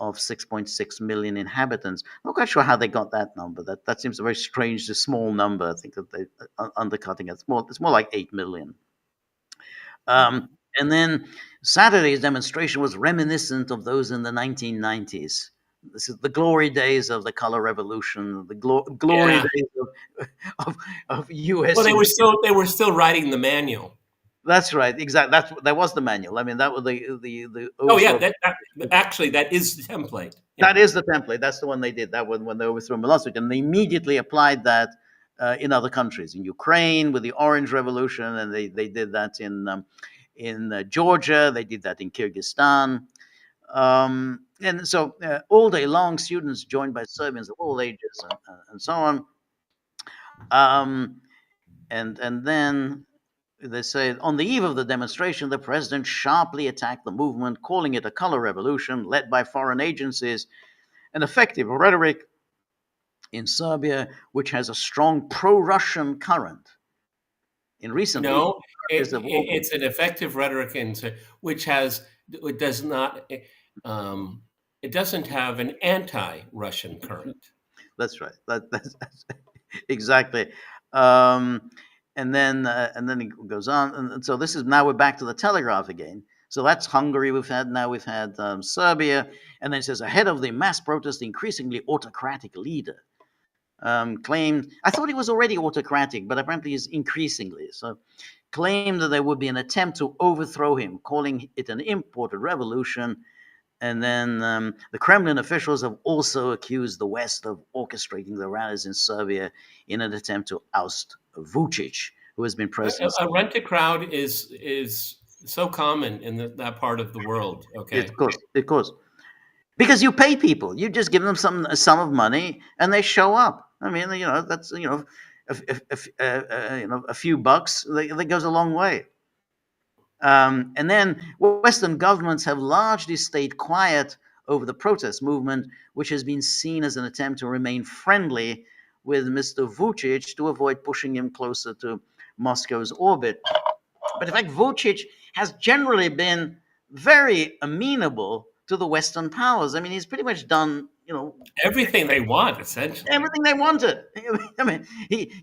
of 6.6 million inhabitants. I'm not quite sure how they got that number. That seems a very strange, a small number. I think that they are undercutting it. It's more like 8 million. And then Saturday's demonstration was reminiscent of those in the 1990s. This is the glory days of the color revolution, the glory days of U.S. Well, they were still writing the manual. That's right, exactly. That was the manual. I mean, that was the. Oh yeah, that is the template. Yeah. That is the template. That's the one they did. That one when they overthrew Milosevic, and they immediately applied that in other countries, in Ukraine with the Orange Revolution, and they did that in Georgia. They did that in Kyrgyzstan. And so all day long, students joined by Serbians of all ages and so on. And then they say, on the eve of the demonstration, the president sharply attacked the movement, calling it a color revolution led by foreign agencies, an effective rhetoric in Serbia, which has a strong pro-Russian current. In recent No, it's an effective rhetoric which doesn't have an anti-Russian current. That's right. That's exactly. And then it goes on, and so this is now we're back to the Telegraph again. So that's Hungary. We've had Serbia, and then it says ahead of the mass protest, the increasingly autocratic leader claimed. I thought he was already autocratic, but apparently he's increasingly so. Claimed that there would be an attempt to overthrow him, calling it an imported revolution, And then the Kremlin officials have also accused the West of orchestrating the rallies in Serbia in an attempt to oust Vucic, who has been president. A rent-a-crowd is so common in that part of the world. Okay, Of course, because you pay people, you just give them a sum of money, and they show up. I mean, that's a few bucks that goes a long way. And then Western governments have largely stayed quiet over the protest movement, which has been seen as an attempt to remain friendly with Mr. Vucic to avoid pushing him closer to Moscow's orbit. But in fact, Vucic has generally been very amenable to the Western powers. I mean, he's pretty much done, everything they want, essentially. Everything they wanted. I mean,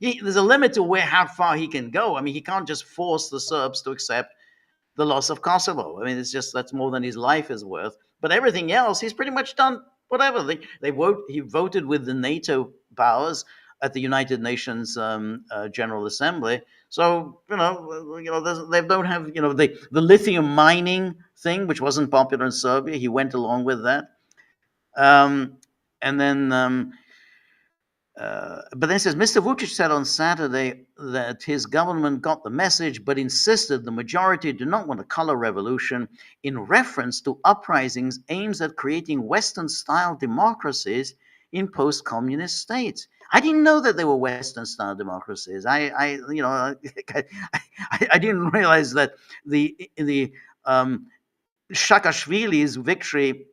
there's a limit to how far he can go. I mean, he can't just force the Serbs to accept the loss of Kosovo. I mean, that's more than his life is worth. But everything else, he's pretty much done whatever. He voted with the NATO powers at the United Nations General Assembly. So they don't have the lithium mining thing, which wasn't popular in Serbia. He went along with that, and then. But then it says, Mr. Vucic said on Saturday that his government got the message, but insisted the majority do not want a color revolution in reference to uprisings aimed at creating Western-style democracies in post-communist states. I didn't know that they were Western-style democracies. I didn't realize that the Saakashvili's victory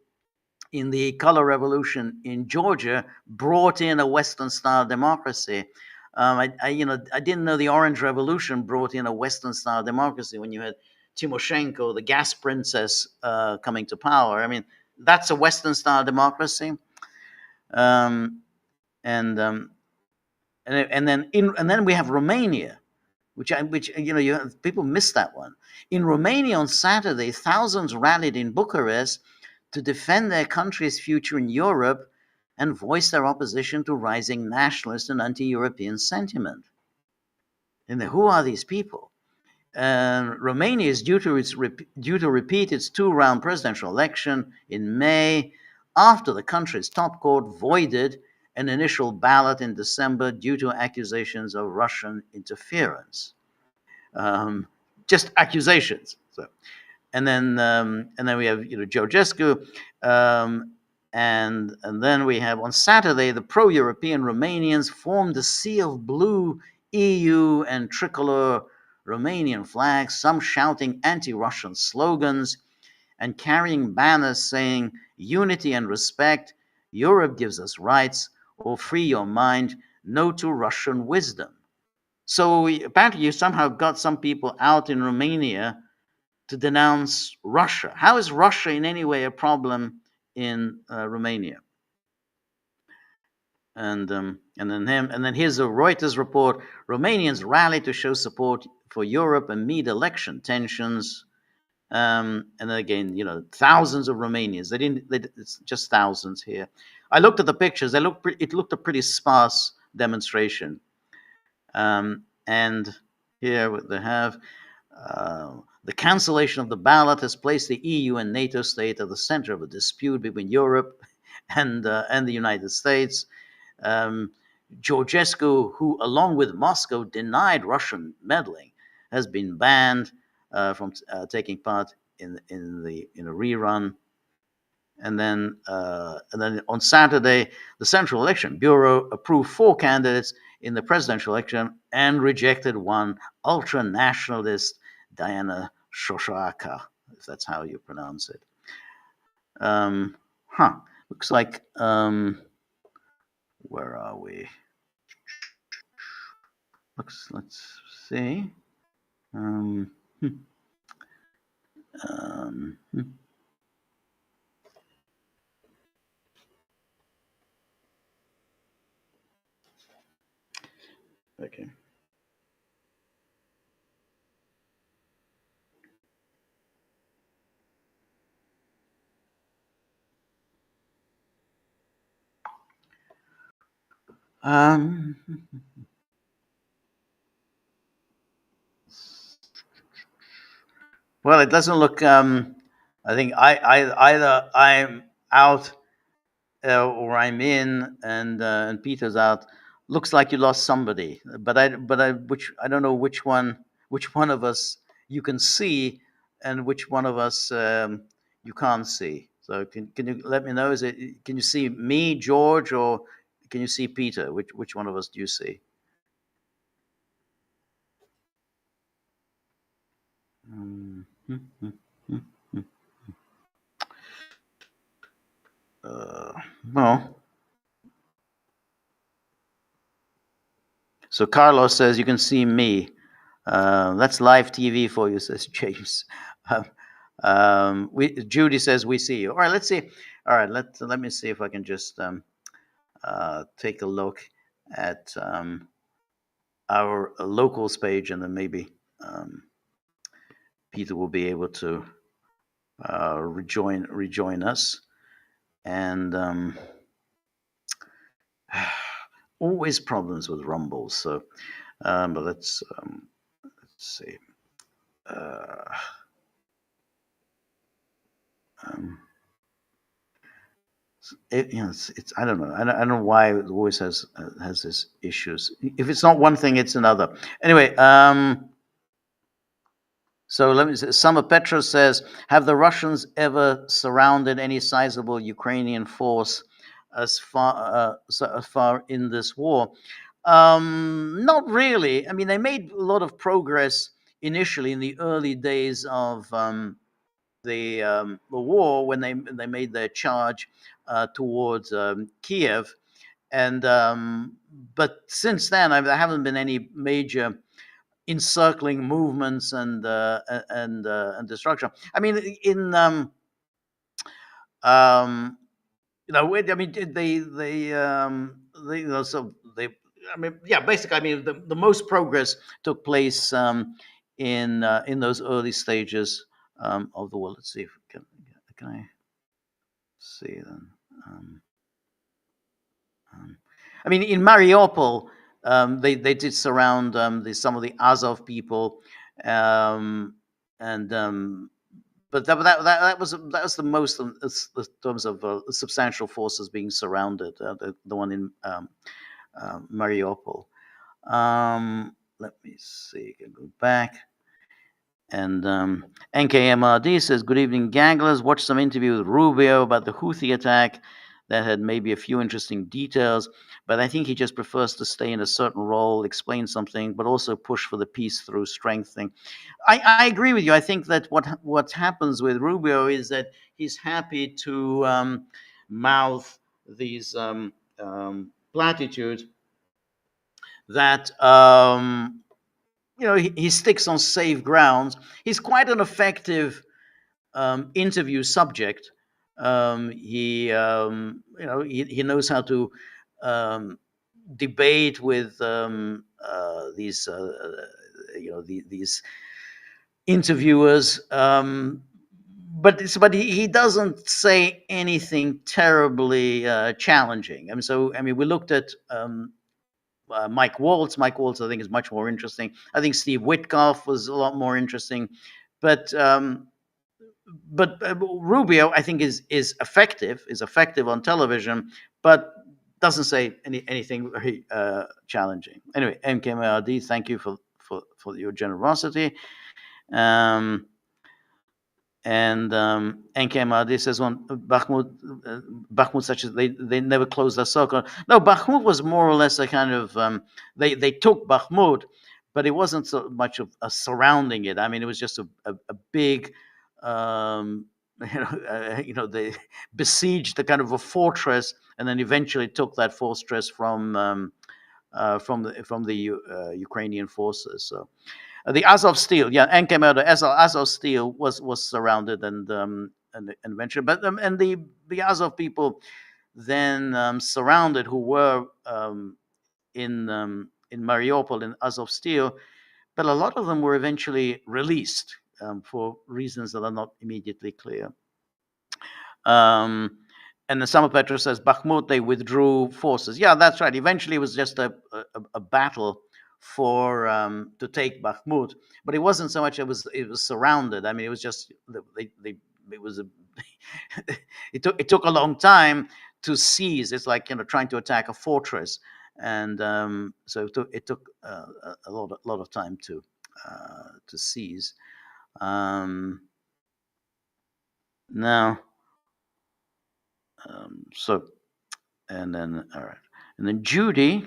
in the color revolution in Georgia brought in a Western-style democracy. I didn't know the Orange Revolution brought in a Western-style democracy when you had Timoshenko, the gas princess, coming to power. I mean, that's a Western-style democracy. And then we have Romania, which people miss that one. In Romania on Saturday, thousands rallied in Bucharest to defend their country's future in Europe and voice their opposition to rising nationalist and anti-European sentiment. And who are these people? Romania is due to repeat its two-round presidential election in May after the country's top court voided an initial ballot in December due to accusations of Russian interference. Just accusations. So. And then we have Ceausescu, and then we have on Saturday the pro-European Romanians formed a sea of blue EU and tricolor Romanian flags, some shouting anti-Russian slogans and carrying banners saying "Unity and respect, Europe gives us rights," or "Free your mind, no to Russian wisdom." So apparently you somehow got some people out in Romania to denounce Russia. How is Russia in any way a problem in Romania? And then here's a Reuters report: Romanians rally to show support for Europe amid election tensions. And then again, thousands of Romanians. It's just thousands here. I looked at the pictures. It looked a pretty sparse demonstration. And here they have. The cancellation of the ballot has placed the EU and NATO state at the center of a dispute between Europe and the United States. Ceausescu, who, along with Moscow, denied Russian meddling, has been banned from taking part in a rerun. And then on Saturday, the Central Election Bureau approved 4 candidates in the presidential election and rejected one ultra-nationalist, Diana Shoshaka, if that's how you pronounce it. Looks like, where are we? Let's see. Okay. Well, it doesn't look I think either I'm out or I'm in, and Peter's out. Looks like you lost somebody, but I don't know which one of us you can see, and which one of us you can't see. So can you let me know? Can you see me, George, or can you see Peter? Which one of us do you see? Well, so Carlos says you can see me. That's live TV for you, says James. Judy says we see you. All right, let's see. All right, let me see if I can just take a look at our locals page, and then maybe Peter will be able to rejoin us. And always problems with Rumble. So, but let's see. It's I don't know. I don't know why it always has this issues. If it's not one thing, it's another. Anyway, so let me say, Summer Petra says, have the Russians ever surrounded any sizable Ukrainian force as far in this war? Not really. I mean, they made a lot of progress initially in the early days of the war when they made their charge towards Kiev, and but since then there haven't been any major encircling movements and destruction. I mean, in I mean, so they. I mean, yeah, basically, I mean, the most progress took place in those early stages of the war. Let's see if can I see then. I mean, in Mariupol, they did surround some of the Azov people, and but that was the most in terms of substantial forces being surrounded. The one in Mariupol. Let me see. I can go back. And NKMRD says, good evening, Gagglers. Watched some interview with Rubio about the Houthi attack that had maybe a few interesting details, but I think he just prefers to stay in a certain role, explain something, but also push for the peace through strengthening. I agree with you. I think that what happens with Rubio is that he's happy to mouth these platitudes that he sticks on safe grounds. He's quite an effective interview subject. He knows how to debate with these these interviewers. But he doesn't say anything terribly challenging. I mean, we looked at Mike Waltz. Mike Waltz, I think, is much more interesting. I think Steve Witkoff was a lot more interesting, but Rubio, I think, is effective on television, but doesn't say anything very challenging. Anyway, MKMRD, thank you for your generosity. And NKMRD says on Bakhmut, such as they never closed their circle. No, Bakhmut was more or less a kind of they took Bakhmut, but it wasn't so much of surrounding it. I mean, it was just a big they besieged the kind of a fortress, and then eventually took that fortress from the Ukrainian forces. So. The Azov Steel, yeah, and came out. Azov Steel was surrounded and eventually, but and the Azov people then surrounded who were in Mariupol in Azov Steel, but a lot of them were eventually released for reasons that are not immediately clear. And the Summer Petra says Bakhmut, they withdrew forces. Yeah, that's right. Eventually, it was just a battle for to take Bakhmut, but it wasn't so much it was surrounded. I mean, it was just they it was a it took a long time to seize. It's like trying to attack a fortress, and so it took a lot of time to seize. Now, so and then all right, and then Judy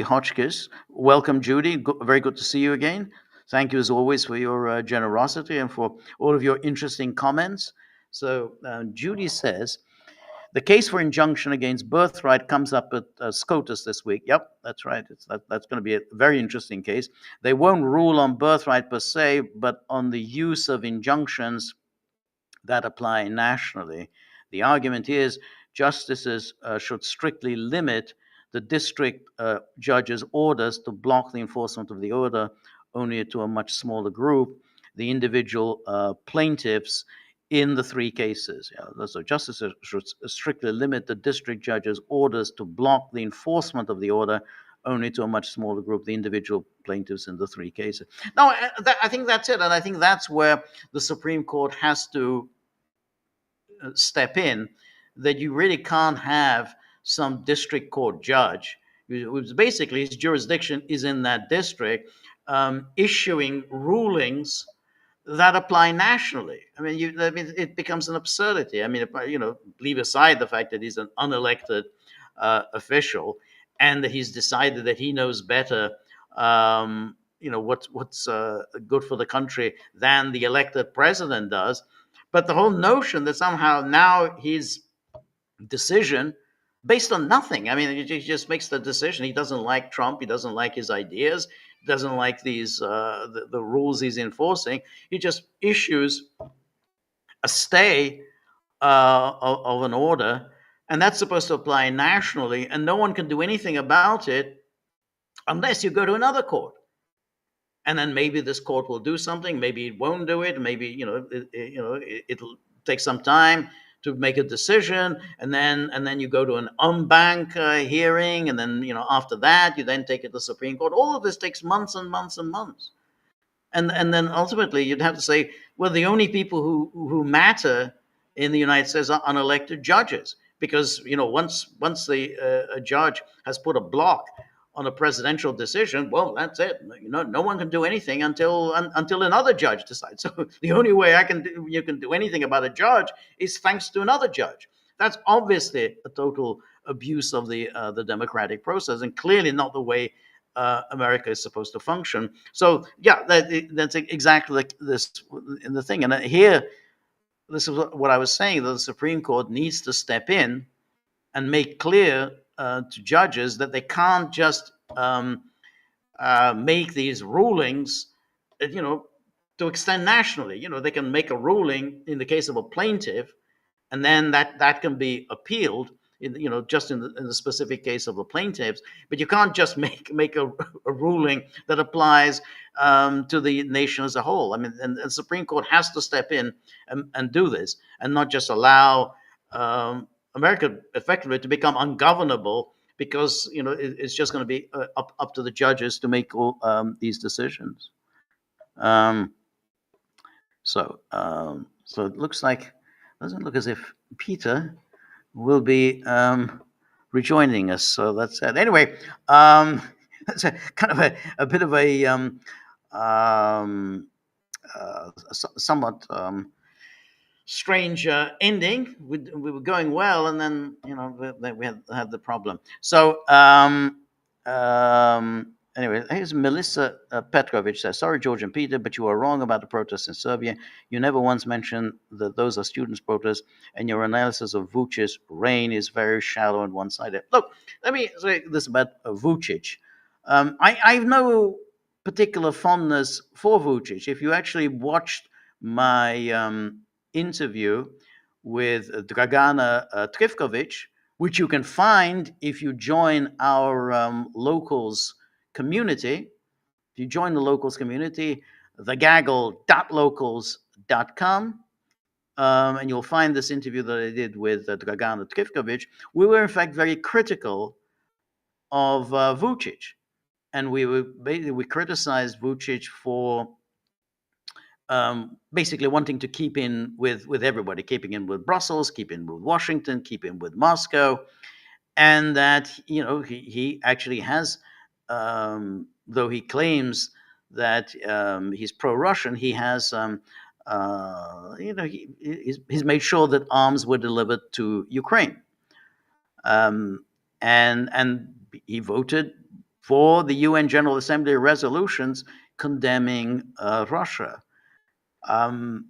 Hotchkiss, welcome Judy. Very good to see you again. Thank you as always for your generosity and for all of your interesting comments. So Judy says, the case for injunction against birthright comes up at SCOTUS this week. Yep, that's right. That's going to be a very interesting case. They won't rule on birthright per se, but on the use of injunctions that apply nationally. The argument is justices should strictly limit the district judge's orders to block the enforcement of the order only to a much smaller group, the individual plaintiffs in the three cases. So justices should strictly limit the district judge's orders to block the enforcement of the order only to a much smaller group, the individual plaintiffs in the three cases. No, I think that's it. And I think that's where the Supreme Court has to step in, that you really can't have some district court judge who's basically his jurisdiction is in that district, issuing rulings that apply nationally. I mean, it becomes an absurdity. I mean, leave aside the fact that he's an unelected official and that he's decided that he knows better, what's good for the country than the elected president does. But the whole notion that somehow now his decision, based on nothing, I mean, he just makes the decision. He doesn't like Trump. He doesn't like his ideas. Doesn't like these the rules he's enforcing. He just issues a stay of an order, and that's supposed to apply nationally, and no one can do anything about it unless you go to another court. And then maybe this court will do something. Maybe it won't do it. Maybe it'll take some time to make a decision, and then you go to an en banc hearing, and then after that you then take it to the Supreme Court. All of this takes months and months and months, and then ultimately you'd have to say, well, the only people who matter in the United States are unelected judges, because once a judge has put a block on a presidential decision, well, that's it. No one can do anything until another judge decides. So the only way you can do anything about a judge is thanks to another judge. That's obviously a total abuse of the democratic process, and clearly not the way America is supposed to function. So yeah, that's exactly like this in the thing. And here, this is what I was saying, that the Supreme Court needs to step in and make clear to judges that they can't just make these rulings, to extend nationally. They can make a ruling in the case of a plaintiff, and then that can be appealed, just in the specific case of the plaintiffs. But you can't just make a ruling that applies to the nation as a whole. I mean, and the Supreme Court has to step in and do this, and not just allow America effectively to become ungovernable, because it's just going to be up to the judges to make all these decisions. So it doesn't look as if Peter will be rejoining us. So that's it. Anyway, that's a kind of a bit of a somewhat strange ending. We were going well, and then we had the problem. So anyway, here's Melissa Petrovich says, sorry, George and Peter, but you are wrong about the protests in Serbia. You never once mentioned that those are students' protests, and your analysis of Vucic's reign is very shallow and one-sided. Look, let me say this about Vucic. I have no particular fondness for Vucic. If you actually watched my interview with Dragana Trifkovic, which you can find if you join our locals community. If you join the locals community, thegaggle.locals.com, and you'll find this interview that I did with Dragana Trifkovic. We were in fact very critical of Vucic, and we criticized Vucic for basically wanting to keep in with everybody, keeping in with Brussels, keeping in with Washington, keeping in with Moscow, and that he actually has, though he claims that he's pro-Russian, he has he's made sure that arms were delivered to Ukraine, and he voted for the UN General Assembly resolutions condemning Russia. And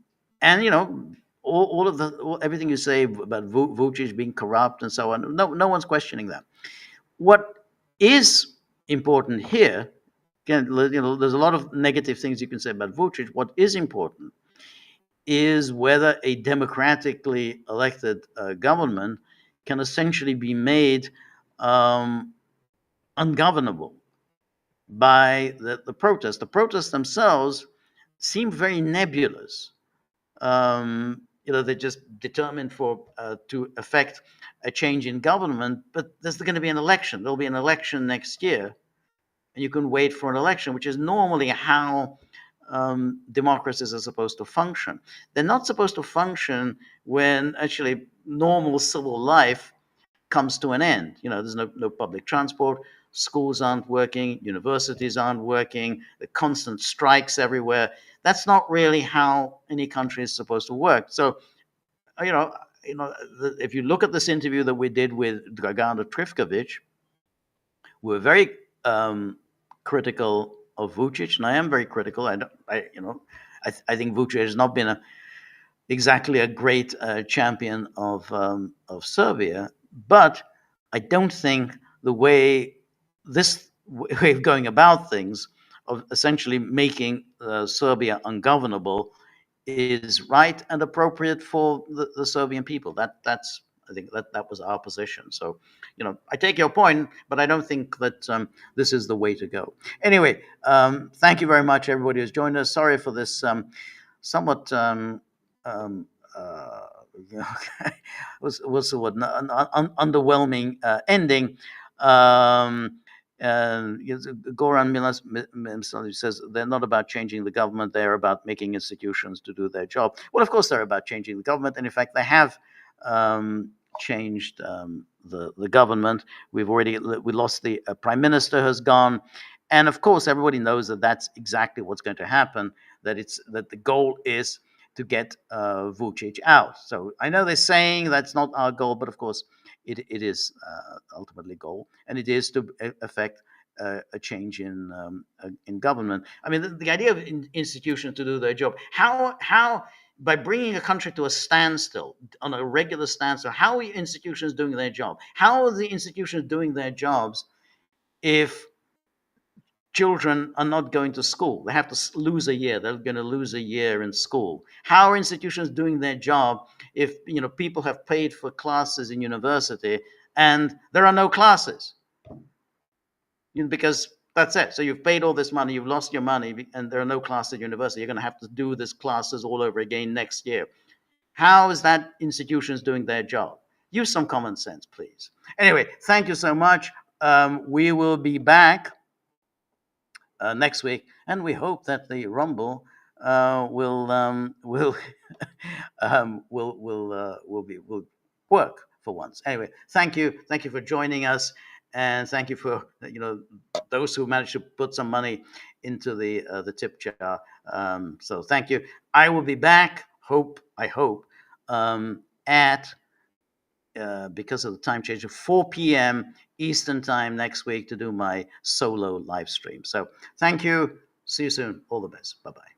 all of everything you say about Vucic being corrupt and so on, no one's questioning that. What is important here, again, there's a lot of negative things you can say about Vucic. What is important is whether a democratically elected government can essentially be made ungovernable by the protests. The protests themselves seem very nebulous. They're just determined to affect a change in government, but there's going to be an election. There'll be an election next year, and you can wait for an election, which is normally how democracies are supposed to function. They're not supposed to function when actually normal civil life comes to an end. There's no public transport, schools aren't working, universities aren't working, the constant strikes everywhere. That's not really how any country is supposed to work. So, if you look at this interview that we did with Dragana Trifkovic, we're very critical of Vucic, and I am very critical. I think Vucic has not been exactly a great champion of Serbia, but I don't think the way of going about things, of essentially making Serbia ungovernable, is right and appropriate for the Serbian people. I think that was our position. So, I take your point, but I don't think that this is the way to go. Anyway, thank you very much, everybody who's joined us. Sorry for this somewhat what's the word? Underwhelming ending. Goran Milas says they're not about changing the government, they're about making institutions to do their job. Well, of course they're about changing the government, and in fact they have changed the government. We lost the prime minister has gone, and of course everybody knows that that's exactly what's going to happen. That the goal is to get Vucic out. So I know they're saying that's not our goal, but of course it is ultimately goal, and it is to affect a change in government. I mean, the idea of institutions to do their job. How by bringing a country to a standstill, on a regular standstill, how are institutions doing their job? How are the institutions doing their jobs if children are not going to school? They have to lose a year. They're going to lose a year in school. How are institutions doing their job if people have paid for classes in university and there are no classes? Because that's it. So you've paid all this money, you've lost your money, and there are no classes at university. You're going to have to do these classes all over again next year. How is that institutions doing their job? Use some common sense, please. Anyway, thank you so much. We will be back next week, and we hope that the Rumble will work for once. Anyway, thank you for joining us, and thank you for those who managed to put some money into the tip jar. So thank you. I will be back. I hope at because of the time change, 4 p.m. Eastern time next week to do my solo live stream. So thank you. See you soon. All the best. Bye-bye.